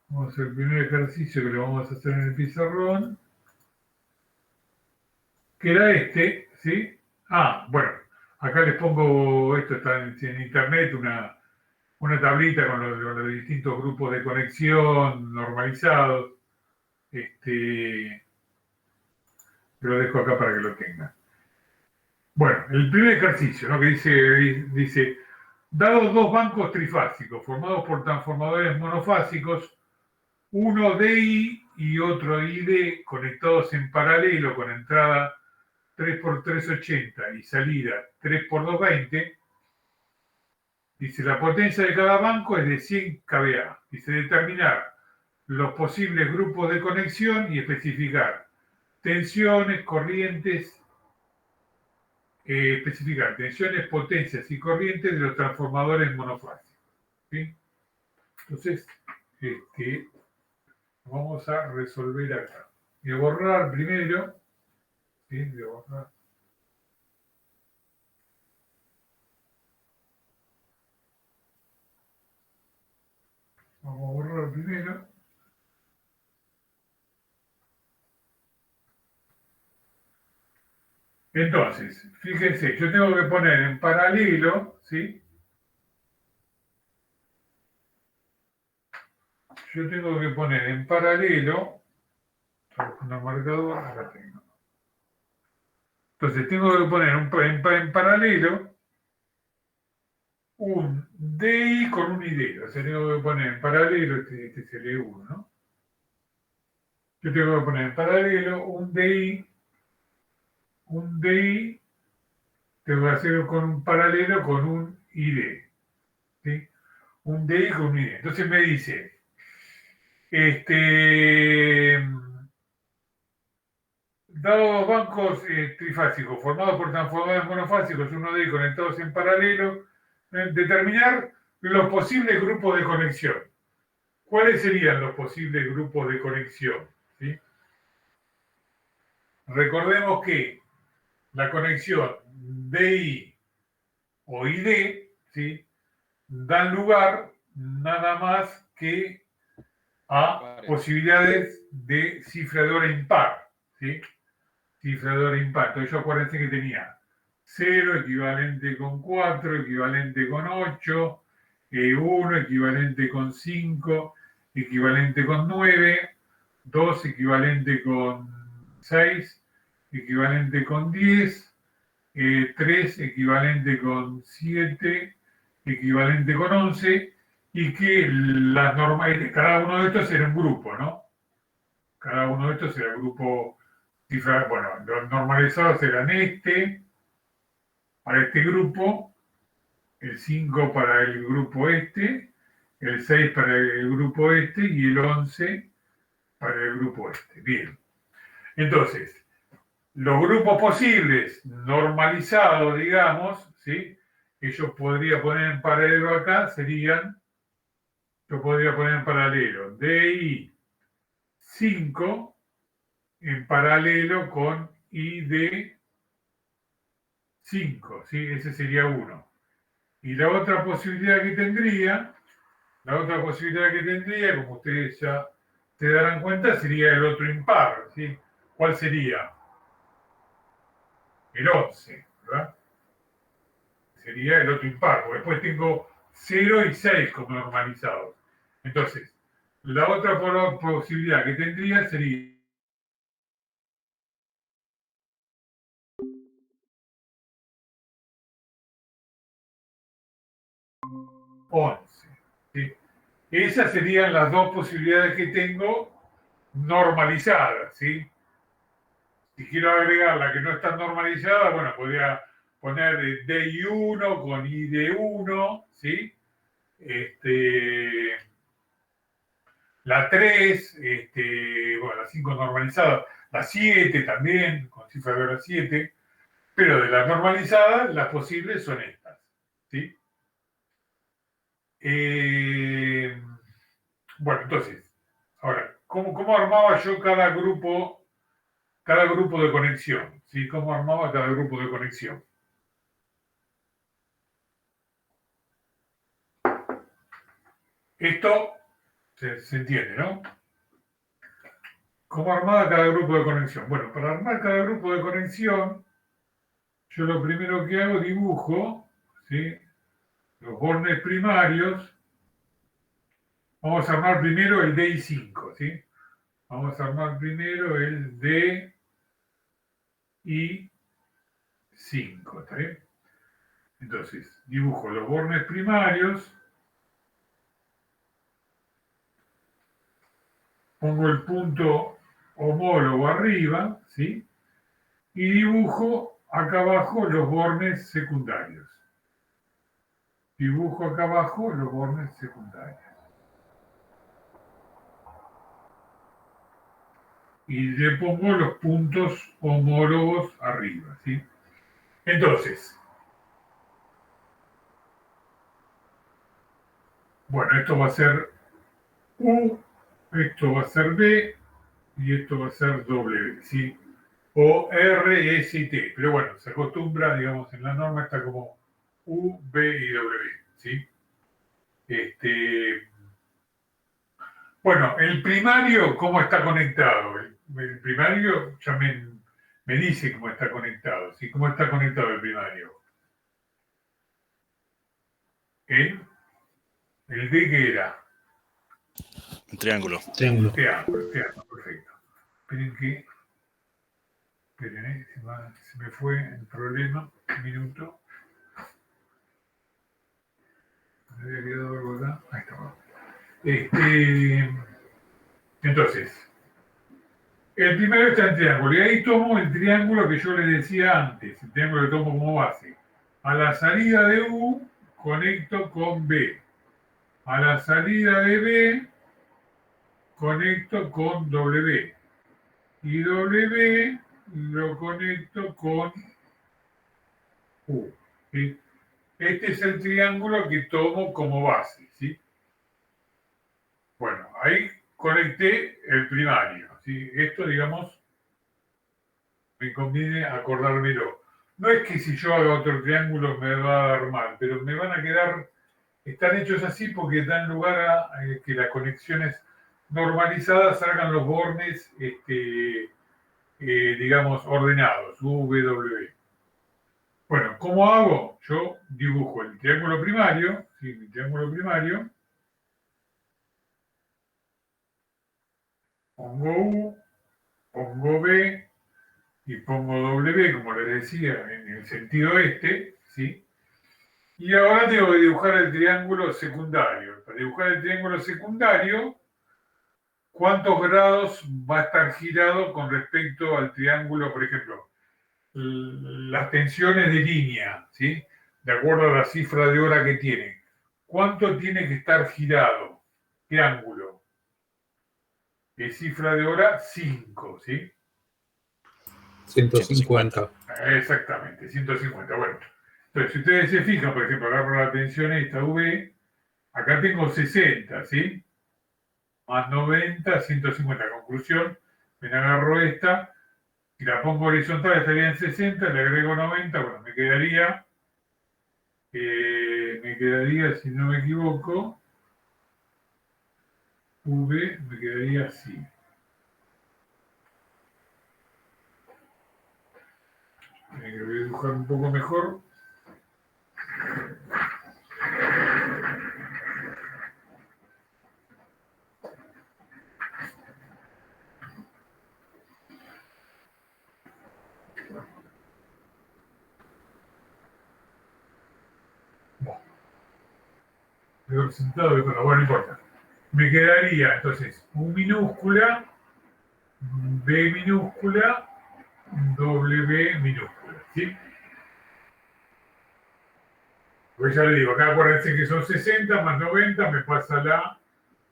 S1: Vamos al primer ejercicio que lo vamos a hacer en el pizarrón. Que era este, ¿sí? Bueno, acá les pongo, esto está en internet, una tablita con los distintos grupos de conexión normalizados. Lo dejo acá para que lo tengan. Bueno, el primer ejercicio, ¿no? Que dice, dados dos bancos trifásicos formados por transformadores monofásicos, uno DI y otro ID conectados en paralelo con entrada 3x380 y salida 3x220, dice, la potencia de cada banco es de 100 kVA. Dice, determinar los posibles grupos de conexión y especificar tensiones, corrientes, potencias y corrientes de los transformadores monofásicos. ¿Sí? Entonces, vamos a resolver acá. Voy a borrar primero. ¿Sí? Voy a borrar. Vamos a borrar primero. Entonces, fíjense, yo tengo que poner en paralelo, ¿sí? Yo tengo que poner en paralelo, una marcador, acá tengo. Entonces, tengo que poner en paralelo un DI con un ID. O sea, tengo que poner en paralelo, este es el E1, ¿no? Yo tengo que poner en paralelo un DI, tengo que hacer con un paralelo con un ID, ¿sí? Un DI con un ID. Entonces me dice, dados bancos trifásicos formados por transformadores monofásicos, uno DI conectados en paralelo, determinar los posibles grupos de conexión. ¿Cuáles serían los posibles grupos de conexión? ¿Sí? Recordemos que la conexión DI o ID, ¿sí? Dan lugar nada más que a posibilidades de cifradora impar, ¿sí? Cifradora impar. Entonces yo acuérdense que tenía 0 equivalente con 4, equivalente con 8, 1 equivalente con 5, equivalente con 9, 2 equivalente con 6, equivalente con 10, 3 equivalente con 7, equivalente con 11, y que las normales, cada uno de estos era un grupo, ¿no? Cada uno de estos era el grupo cifra, bueno, los normalizados eran para este grupo, el 5 para el grupo el 6 para el grupo y el 11 para el grupo Bien. Entonces, los grupos posibles normalizados, digamos, ¿sí? Que yo podría poner en paralelo acá serían, yo podría poner en paralelo DI 5 en paralelo con ID 5, ¿sí? Ese sería uno. Y la otra posibilidad que tendría La otra posibilidad que tendría, como ustedes ya se darán cuenta, sería el otro impar, ¿sí? ¿Cuál sería? El 11, ¿verdad? Sería el otro impar, porque después tengo 0 y 6 como normalizados. Entonces, la otra posibilidad que tendría sería once, ¿sí? Esas serían las dos posibilidades que tengo normalizadas, ¿sí? Si quiero agregar la que no está normalizada, bueno, podría poner DI1 con ID1, ¿sí? La 3, bueno, la 5 normalizada, la 7 también, con cifra de hora 7, pero de las normalizadas, las posibles son estas, ¿sí? Bueno, entonces, ahora, ¿cómo armaba yo cada grupo de conexión? ¿Sí? ¿Cómo armaba cada grupo de conexión? Esto se entiende, ¿no? ¿Cómo armaba cada grupo de conexión? Bueno, para armar cada grupo de conexión, yo lo primero que hago, dibujo, ¿sí? Los bornes primarios. Vamos a armar primero el DI5, ¿sí? Vamos a armar primero el DI5, ¿está bien? Entonces, dibujo los bornes primarios, pongo el punto homólogo arriba, ¿sí? Y dibujo acá abajo los bornes secundarios. Dibujo acá abajo los bornes secundarios. Y le pongo los puntos homólogos arriba, ¿sí? Entonces, bueno, esto va a ser U, esto va a ser B y esto va a ser W, ¿sí? O R, S y T. Pero bueno, se acostumbra, digamos, en la norma está como U, B y W, ¿sí? Bueno, el primario, ¿cómo está conectado? El primario ya me dice cómo está conectado, ¿sí? ¿Cómo está conectado el primario? ¿El D qué era?
S7: Un triángulo.
S1: Triángulo, perfecto. Esperen, se me fue el problema. Un minuto. Me había quedado algo acá. Ahí está. Entonces, el primero está en triángulo. Y ahí tomo el triángulo que yo les decía antes. El triángulo que tomo como base. A la salida de U, conecto con B. A la salida de B, conecto con W. Y W lo conecto con U. ¿Sí? Este es el triángulo que tomo como base, ¿sí? Bueno, ahí conecté el primario, ¿sí? Esto, digamos, me conviene acordármelo. No es que si yo haga otro triángulo me va a dar mal, pero me van a quedar, están hechos así porque dan lugar a que las conexiones normalizadas hagan los bornes, digamos, ordenados, V, W. Bueno, ¿cómo hago? Yo dibujo el triángulo primario, ¿sí? Mi triángulo primario, pongo U, pongo B y pongo W, como les decía, en el sentido este, ¿sí? Y ahora tengo que dibujar el triángulo secundario. Para dibujar el triángulo secundario, ¿cuántos grados va a estar girado con respecto al triángulo, por ejemplo? Las tensiones de línea, ¿sí? De acuerdo a la cifra de hora que tiene. ¿Cuánto tiene que estar girado? ¿Qué ángulo? ¿Qué cifra de hora? 5, ¿sí?
S8: 150.
S1: Exactamente, 150. Bueno, entonces si ustedes se fijan, por ejemplo, agarro la tensión esta V, acá tengo 60, ¿sí? Más 90, 150. Conclusión, me agarro esta, y la pongo horizontal, estaría en 60, le agrego 90, bueno, me quedaría, si no me equivoco, V me quedaría así. Voy a dibujar un poco mejor. Peor sentado, pero bueno, no importa. Me quedaría entonces U minúscula, B minúscula, W minúscula, ¿sí? Pues ya le digo, acá acuérdense que son 60 más 90, me pasa la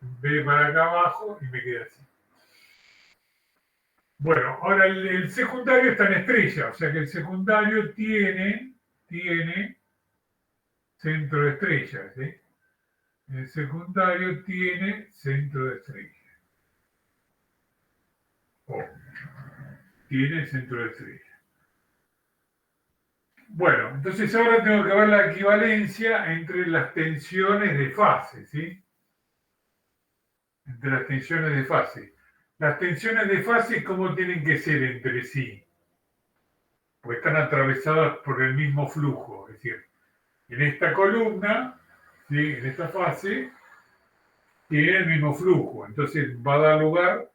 S1: B para acá abajo y me queda así. Bueno, ahora el secundario está en estrella, o sea que el secundario tiene centro de estrella, ¿sí? El secundario tiene centro de estrella. Tiene centro de estrella. Bueno, entonces ahora tengo que ver la equivalencia entre las tensiones de fase, ¿sí? Entre las tensiones de fase. Las tensiones de fase, ¿cómo tienen que ser entre sí? Porque están atravesadas por el mismo flujo. Es decir, en esta columna, ¿sí? En esta fase, tiene el mismo flujo. Entonces va a dar lugar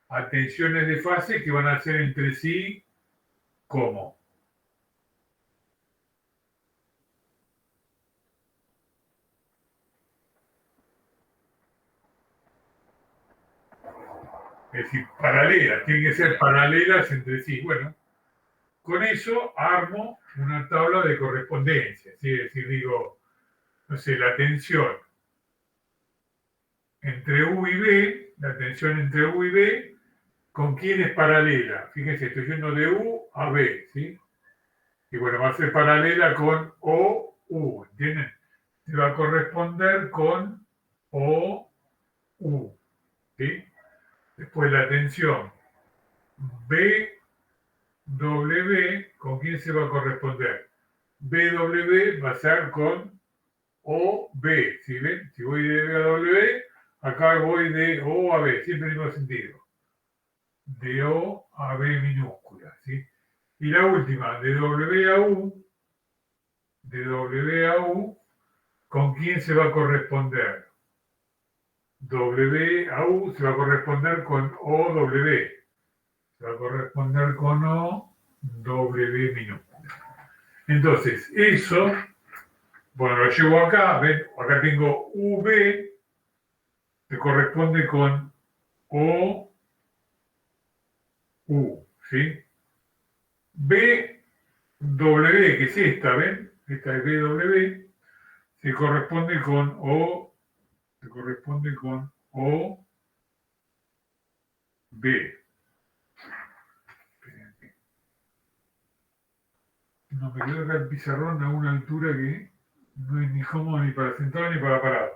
S1: a tensiones de fase que van a ser entre sí, ¿cómo? Es decir, paralelas, tienen que ser paralelas entre sí. Bueno, con eso armo una tabla de correspondencia, ¿sí? Es decir, digo, no sé, la tensión entre U y B, la tensión entre U y B, ¿con quién es paralela? Fíjense, estoy yendo de U a B, ¿sí? Y bueno, va a ser paralela con O, U, ¿entienden? Se va a corresponder con O, U, ¿sí? Después la tensión B, W, ¿con quién se va a corresponder? BW va a ser con OB, ¿sí ven? Si voy de B a W, acá voy de O a B, siempre en el mismo sentido. De O a B minúscula, ¿sí? Y la última, de W a U, ¿con quién se va a corresponder? W a U se va a corresponder con OW. Se va a corresponder con OW minúscula. Entonces, eso, bueno, lo llevo acá, ven, acá tengo V, que corresponde con O, U, ¿sí? B, W, que es esta, ¿ven? Esta es BW, se corresponde con O, B. No, me quedo acá el pizarrón a una altura que no es ni cómodo ni para sentado ni para parado.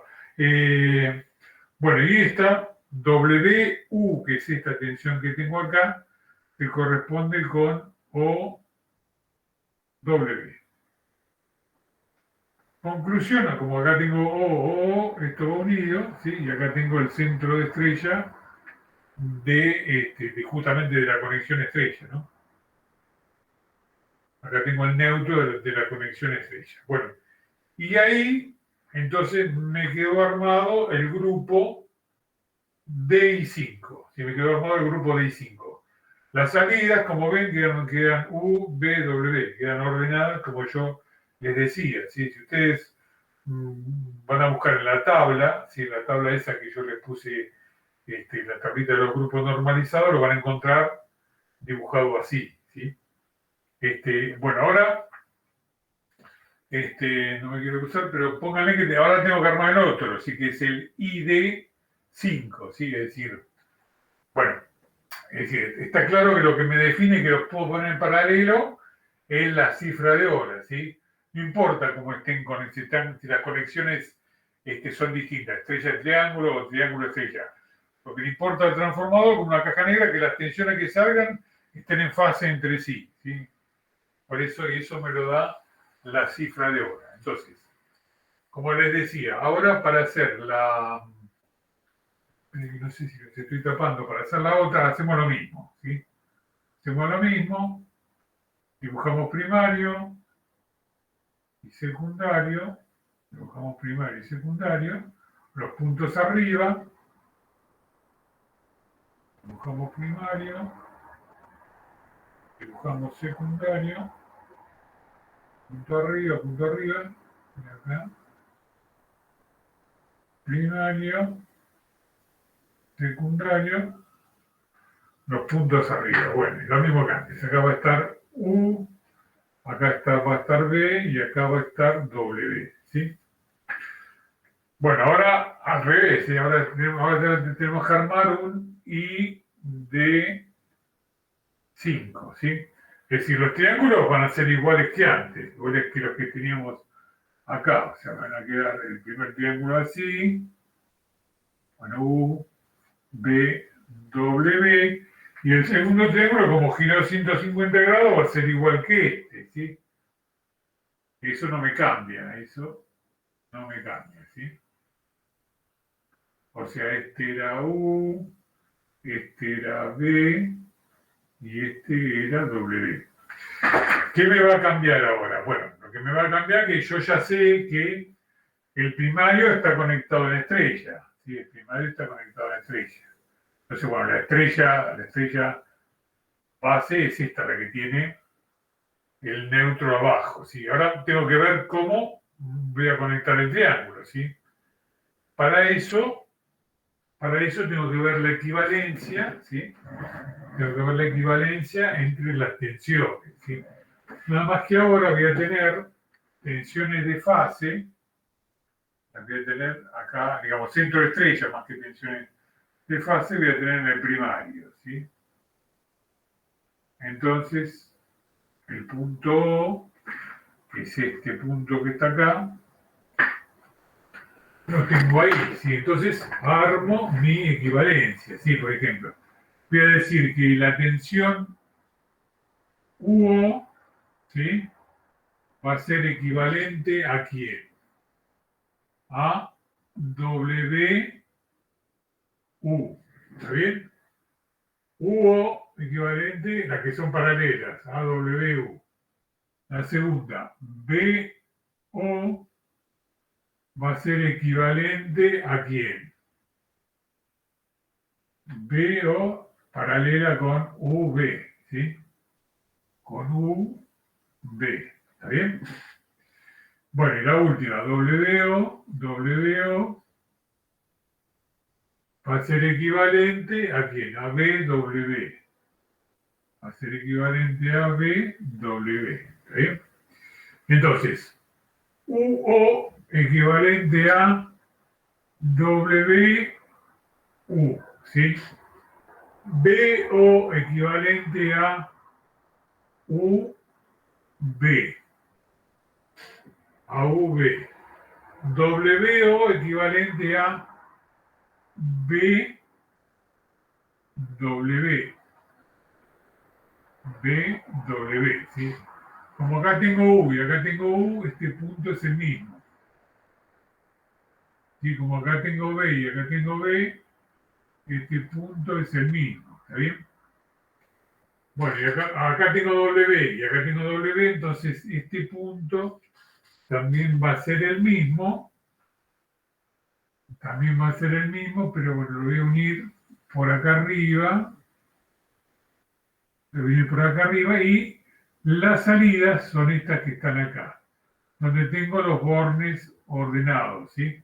S1: Bueno, y esta WU, que es esta tensión que tengo acá, se corresponde con OW. Conclusiona, como acá tengo O, esto va unido, ¿sí? Y acá tengo el centro de estrella de justamente de la conexión estrella, ¿no? Acá tengo el neutro de la conexión estrella. Bueno, y ahí, entonces, me quedó armado el grupo DI5. ¿Sí? Me quedó armado el grupo DI5. Las salidas, como ven, quedan U, B, W. Quedan ordenadas como yo les decía. ¿Sí? Si ustedes van a buscar en la tabla, ¿sí? La tabla esa que yo les puse, la tablita de los grupos normalizados, lo van a encontrar dibujado así. ¿Sí? Bueno, ahora, no me quiero cruzar, pero pónganle que ahora tengo que armar el otro, así que es el ID5, ¿sí? Es decir, bueno, está claro que lo que me define que los puedo poner en paralelo es la cifra de horas, ¿sí? No importa cómo estén conectadas, si las conexiones son distintas, estrella-triángulo o triángulo-estrella. Lo que le importa al transformador con una caja negra es que las tensiones que salgan estén en fase entre sí, ¿sí? Por eso me lo da la cifra de hora. Entonces, como les decía, ahora para hacer no sé si los estoy tapando para hacer la otra, hacemos lo mismo, ¿sí? Hacemos lo mismo, dibujamos primario y secundario, dibujamos primario y secundario, los puntos arriba, dibujamos primario, dibujamos secundario, punto arriba, y acá, primario, secundario, los puntos arriba. Bueno, lo mismo que antes. Acá va a estar U, acá va a estar B y acá va a estar W, ¿sí? Bueno, ahora al revés, ¿sí? Ahora tenemos que armar un I de 5, ¿sí? Es decir, los triángulos van a ser iguales que antes, iguales que los que teníamos acá. O sea, van a quedar el primer triángulo así, bueno, U, B, W, y el segundo triángulo, como giró 150 grados, va a ser igual que este, ¿sí? Eso no me cambia, ¿sí? O sea, este era U, este era B, y este era W. ¿Qué me va a cambiar ahora? Bueno, lo que me va a cambiar es que yo ya sé que el primario está conectado a la estrella, ¿sí? El primario está conectado a la estrella. Entonces, bueno, la estrella base es esta, la que tiene el neutro abajo, ¿sí? Ahora tengo que ver cómo voy a conectar el triángulo, ¿sí? Para eso tengo que ver la equivalencia, ¿sí? Tengo que ver la equivalencia entre las tensiones, ¿sí? Nada más que ahora voy a tener tensiones de fase, las voy a tener acá, digamos, centro de estrella, más que tensiones de fase, voy a tener en el primario, ¿sí? Entonces, el punto O, que es este punto que está acá, lo tengo ahí, ¿sí? Entonces, armo mi equivalencia, ¿sí? Por ejemplo, voy a decir que la tensión UO, ¿sí? Va a ser equivalente ¿a quién? A WU. ¿Está bien? UO equivalente, las que son paralelas, a WU. La segunda, BO va a ser equivalente ¿a quién? BO paralela con UB, ¿sí? Con UB, ¿está bien? Bueno, y la última, WO va a ser equivalente ¿a quién? A BW. Va a ser equivalente a BW, ¿está bien? Entonces, UO equivalente a WU, ¿sí? BO equivalente a UB, a V. WO equivalente a BW. BW, ¿sí? Como acá tengo U y acá tengo U, este punto es el mismo. ¿Sí? Como acá tengo B y acá tengo B, este punto es el mismo, ¿está bien? Bueno, y acá tengo W y acá tengo W, entonces este punto también va a ser el mismo. También va a ser el mismo, pero bueno, lo voy a unir por acá arriba. Lo voy a unir por acá arriba y las salidas son estas que están acá, donde tengo los bornes ordenados, ¿sí?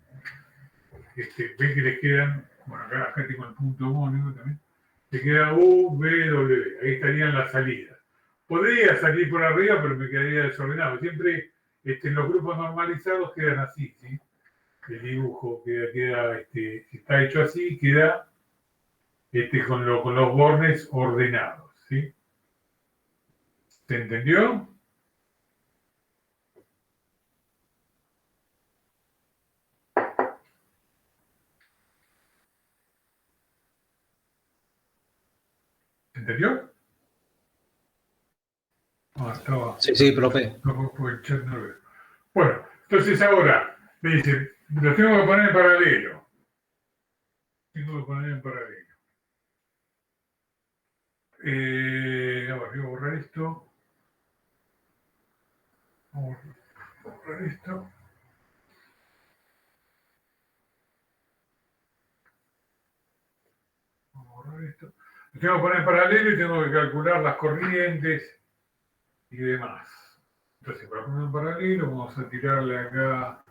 S1: Ven que les quedan, bueno, acá tengo el punto homónimo también, le queda U, B, W, ahí estarían las salidas. Podría salir por arriba, pero me quedaría desordenado. Siempre en los grupos normalizados quedan así, ¿sí? El dibujo queda si está hecho así, queda con los bornes ordenados, ¿sí? ¿Se entendió? ¿Se entendió? Ah, estaba.
S8: Sí, profe.
S1: No, porque el chat no lo veo. Bueno, entonces ahora me dicen, los tengo que poner en paralelo. Tengo que poner en paralelo. A ver, voy a borrar esto. Vamos a borrar esto. Vamos a borrar esto. Lo tengo que poner en paralelo y tengo que calcular las corrientes y demás. Entonces, para poner en paralelo, vamos a tirarle acá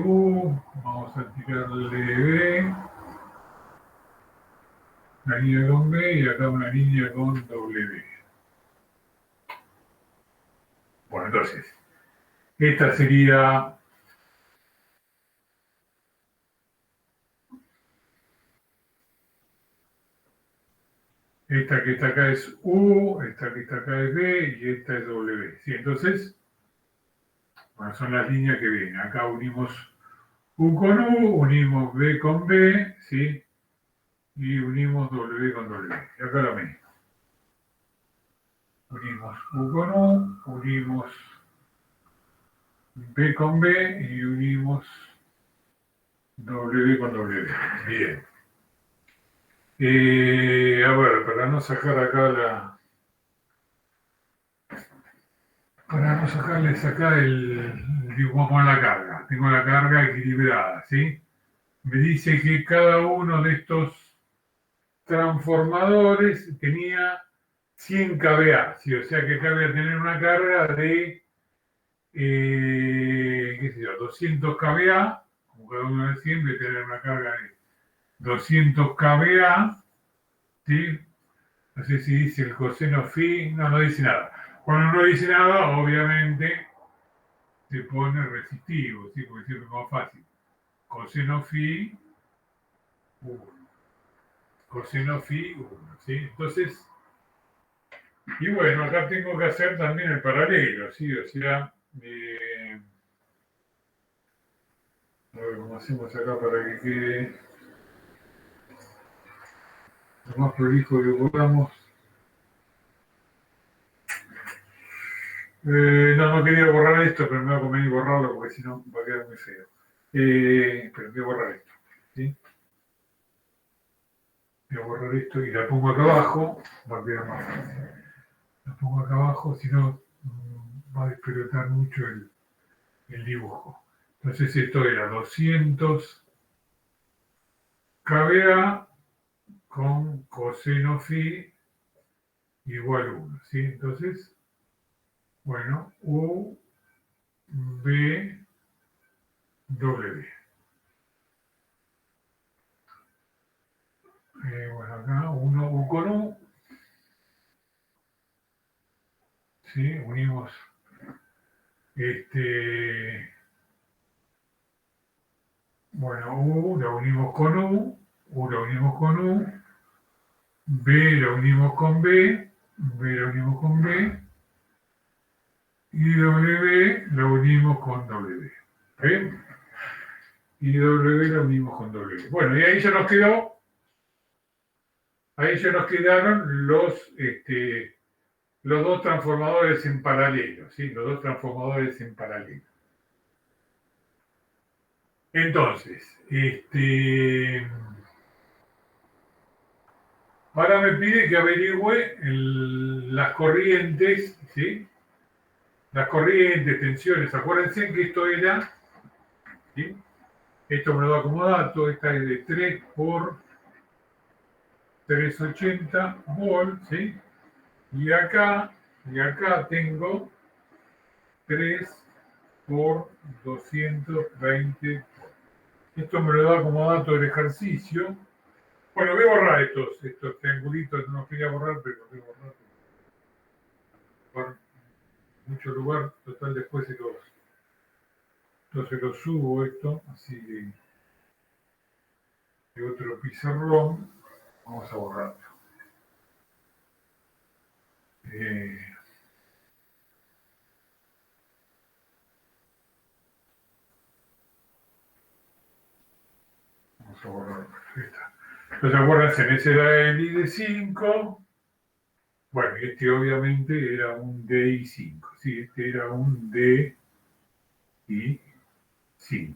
S1: U, vamos a tirarle B, una línea con B y acá una línea con W. Bueno, entonces, esta sería esta que está acá es U, esta que está acá es B y esta es W. ¿Sí? Entonces, bueno, son las líneas que vienen. Acá unimos U con U, unimos B con B, ¿sí? Y unimos W con W. Y acá lo mismo. Unimos U con U, unimos B con B y unimos W con W. Bien. A ver, para no sacar acá para no sacarles acá digamos, la carga. Tengo la carga equilibrada, ¿sí? Me dice que cada uno de estos transformadores tenía 100 kVA, ¿sí? O sea que acá voy a tener una carga de, qué sé yo, 200 kVA, como cada uno de 100, voy a tener una carga de 200 kVA, ¿sí? No sé si dice el coseno phi, no dice nada. Cuando no dice nada, obviamente se pone resistivo, ¿sí? Porque siempre es más fácil. Coseno phi 1. Coseno phi 1, ¿sí? Entonces, y bueno, acá tengo que hacer también el paralelo, ¿sí? O sea, a ver cómo hacemos acá para que quede lo más prolijo que podamos. No quería borrar esto, pero me va a convenir borrarlo porque si no va a quedar muy feo. Pero voy a borrar esto, ¿sí? Voy a borrar esto y la pongo acá abajo, va a quedar más fácil. La pongo acá abajo, si no va a despelotar mucho el dibujo. Entonces esto era 200 kVA con coseno phi igual 1, ¿sí? Entonces, bueno, U, B, W. Bueno, acá 1 U con U, ¿sí? Unimos bueno, U la unimos con U la unimos con U, B la unimos con B, B la unimos con B, y W la unimos con W. ¿Sí? Y W la unimos con W. Bueno, y ahí ya nos quedaron los dos transformadores en paralelo, ¿sí? Los dos transformadores en paralelo. Entonces, ahora me pide que averigüe las corrientes, ¿sí? Las corrientes, tensiones. Acuérdense que esto era, ¿sí? Esto me lo da como dato, esta es de 3 por 380 volts, ¿sí? Y acá tengo 3 por 220. Esto me lo da como dato del ejercicio. Bueno, voy a borrar estos triangulitos, no los quería borrar, pero los voy a borrar. Por mucho lugar, total después se los subo esto, así de otro pizarrón. Vamos a borrarlo. Vamos a borrarlo. Entonces acuérdense, en ese era el I de 5. Bueno, este obviamente era un DI5. Sí, este era un DI5. ¿Sí?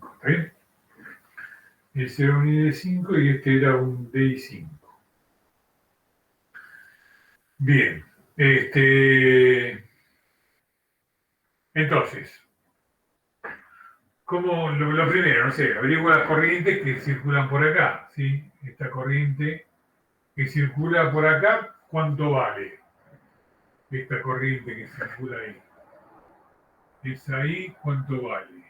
S1: Ese era un ID5 y este era un DI5. Bien, entonces, como lo primero, no sé, averiguo las corrientes que circulan por acá, ¿sí? Esta corriente que circula por acá, ¿cuánto vale? Esta corriente que circula ahí. Es ahí, ¿cuánto vale?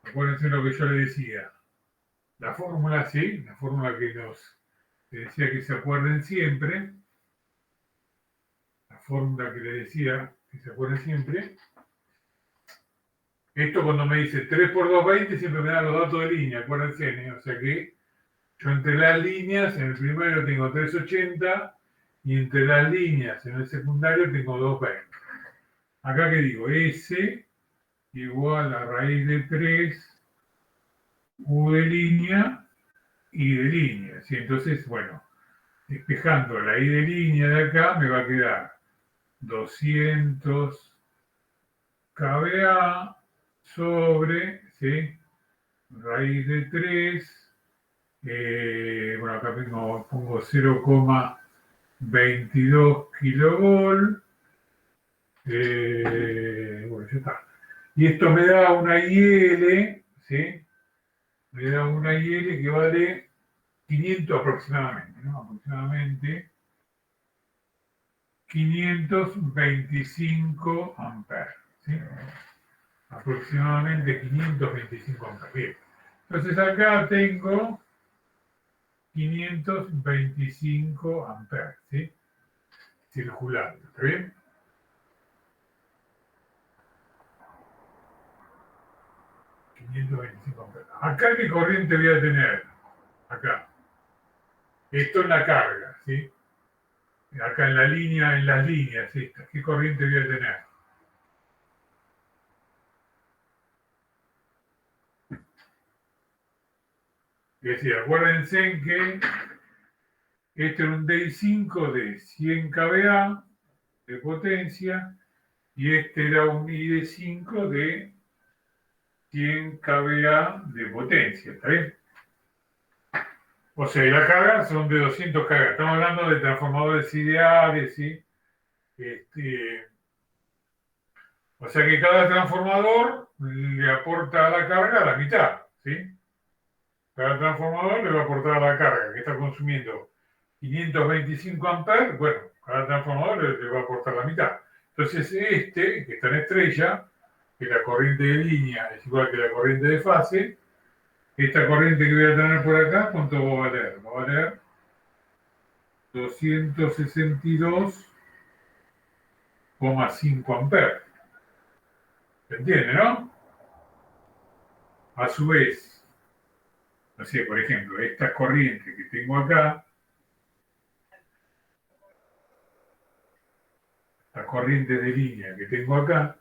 S1: Acuérdense lo que yo le decía. La fórmula, sí, la fórmula que les decía que se acuerden siempre. La fórmula que les decía que se acuerden siempre. Esto cuando me dice 3 por 2, 20, siempre me da los datos de línea, acuérdense, ¿eh? O sea que yo entre las líneas, en el primero tengo 380 y entre las líneas en el secundario tengo 220. Acá que digo, S igual a raíz de 3 U de línea y de línea. ¿Sí? Entonces, bueno, despejando la I de línea de acá me va a quedar 200 kVA sobre, ¿sí? Raíz de 3, bueno, acá pongo 0,22 kilovolt, bueno, ya está. Y esto me da una IL, ¿sí? Me da una IL que vale 500 aproximadamente, ¿no? Aproximadamente 525 amperes, ¿sí? Aproximadamente 525 amperes. Bien. Entonces acá tengo 525 amperes, ¿sí? Circulando, ¿está bien? Acá qué corriente voy a tener, acá. Esto en la carga, ¿sí? Acá en la línea, en las líneas estas, ¿qué corriente voy a tener? Es decir, acuérdense que este era un DI5 de 100 kVA de potencia y este era un ID5 de 100 kVA de potencia, ¿está bien? O sea, y la carga son de 200 kVA. Estamos hablando de transformadores ideales, ¿sí? O sea que cada transformador le aporta a la carga la mitad, ¿sí? Cada transformador le va a aportar a la carga que está consumiendo 525 amperes, bueno, cada transformador le va a aportar la mitad. Entonces que está en estrella, que la corriente de línea es igual que la corriente de fase, esta corriente que voy a tener por acá, ¿cuánto va a valer? Va a valer 262,5 amperes. ¿Se entiende, no? A su vez, no sé, por ejemplo, esta corriente que tengo acá, la corriente de línea que tengo acá,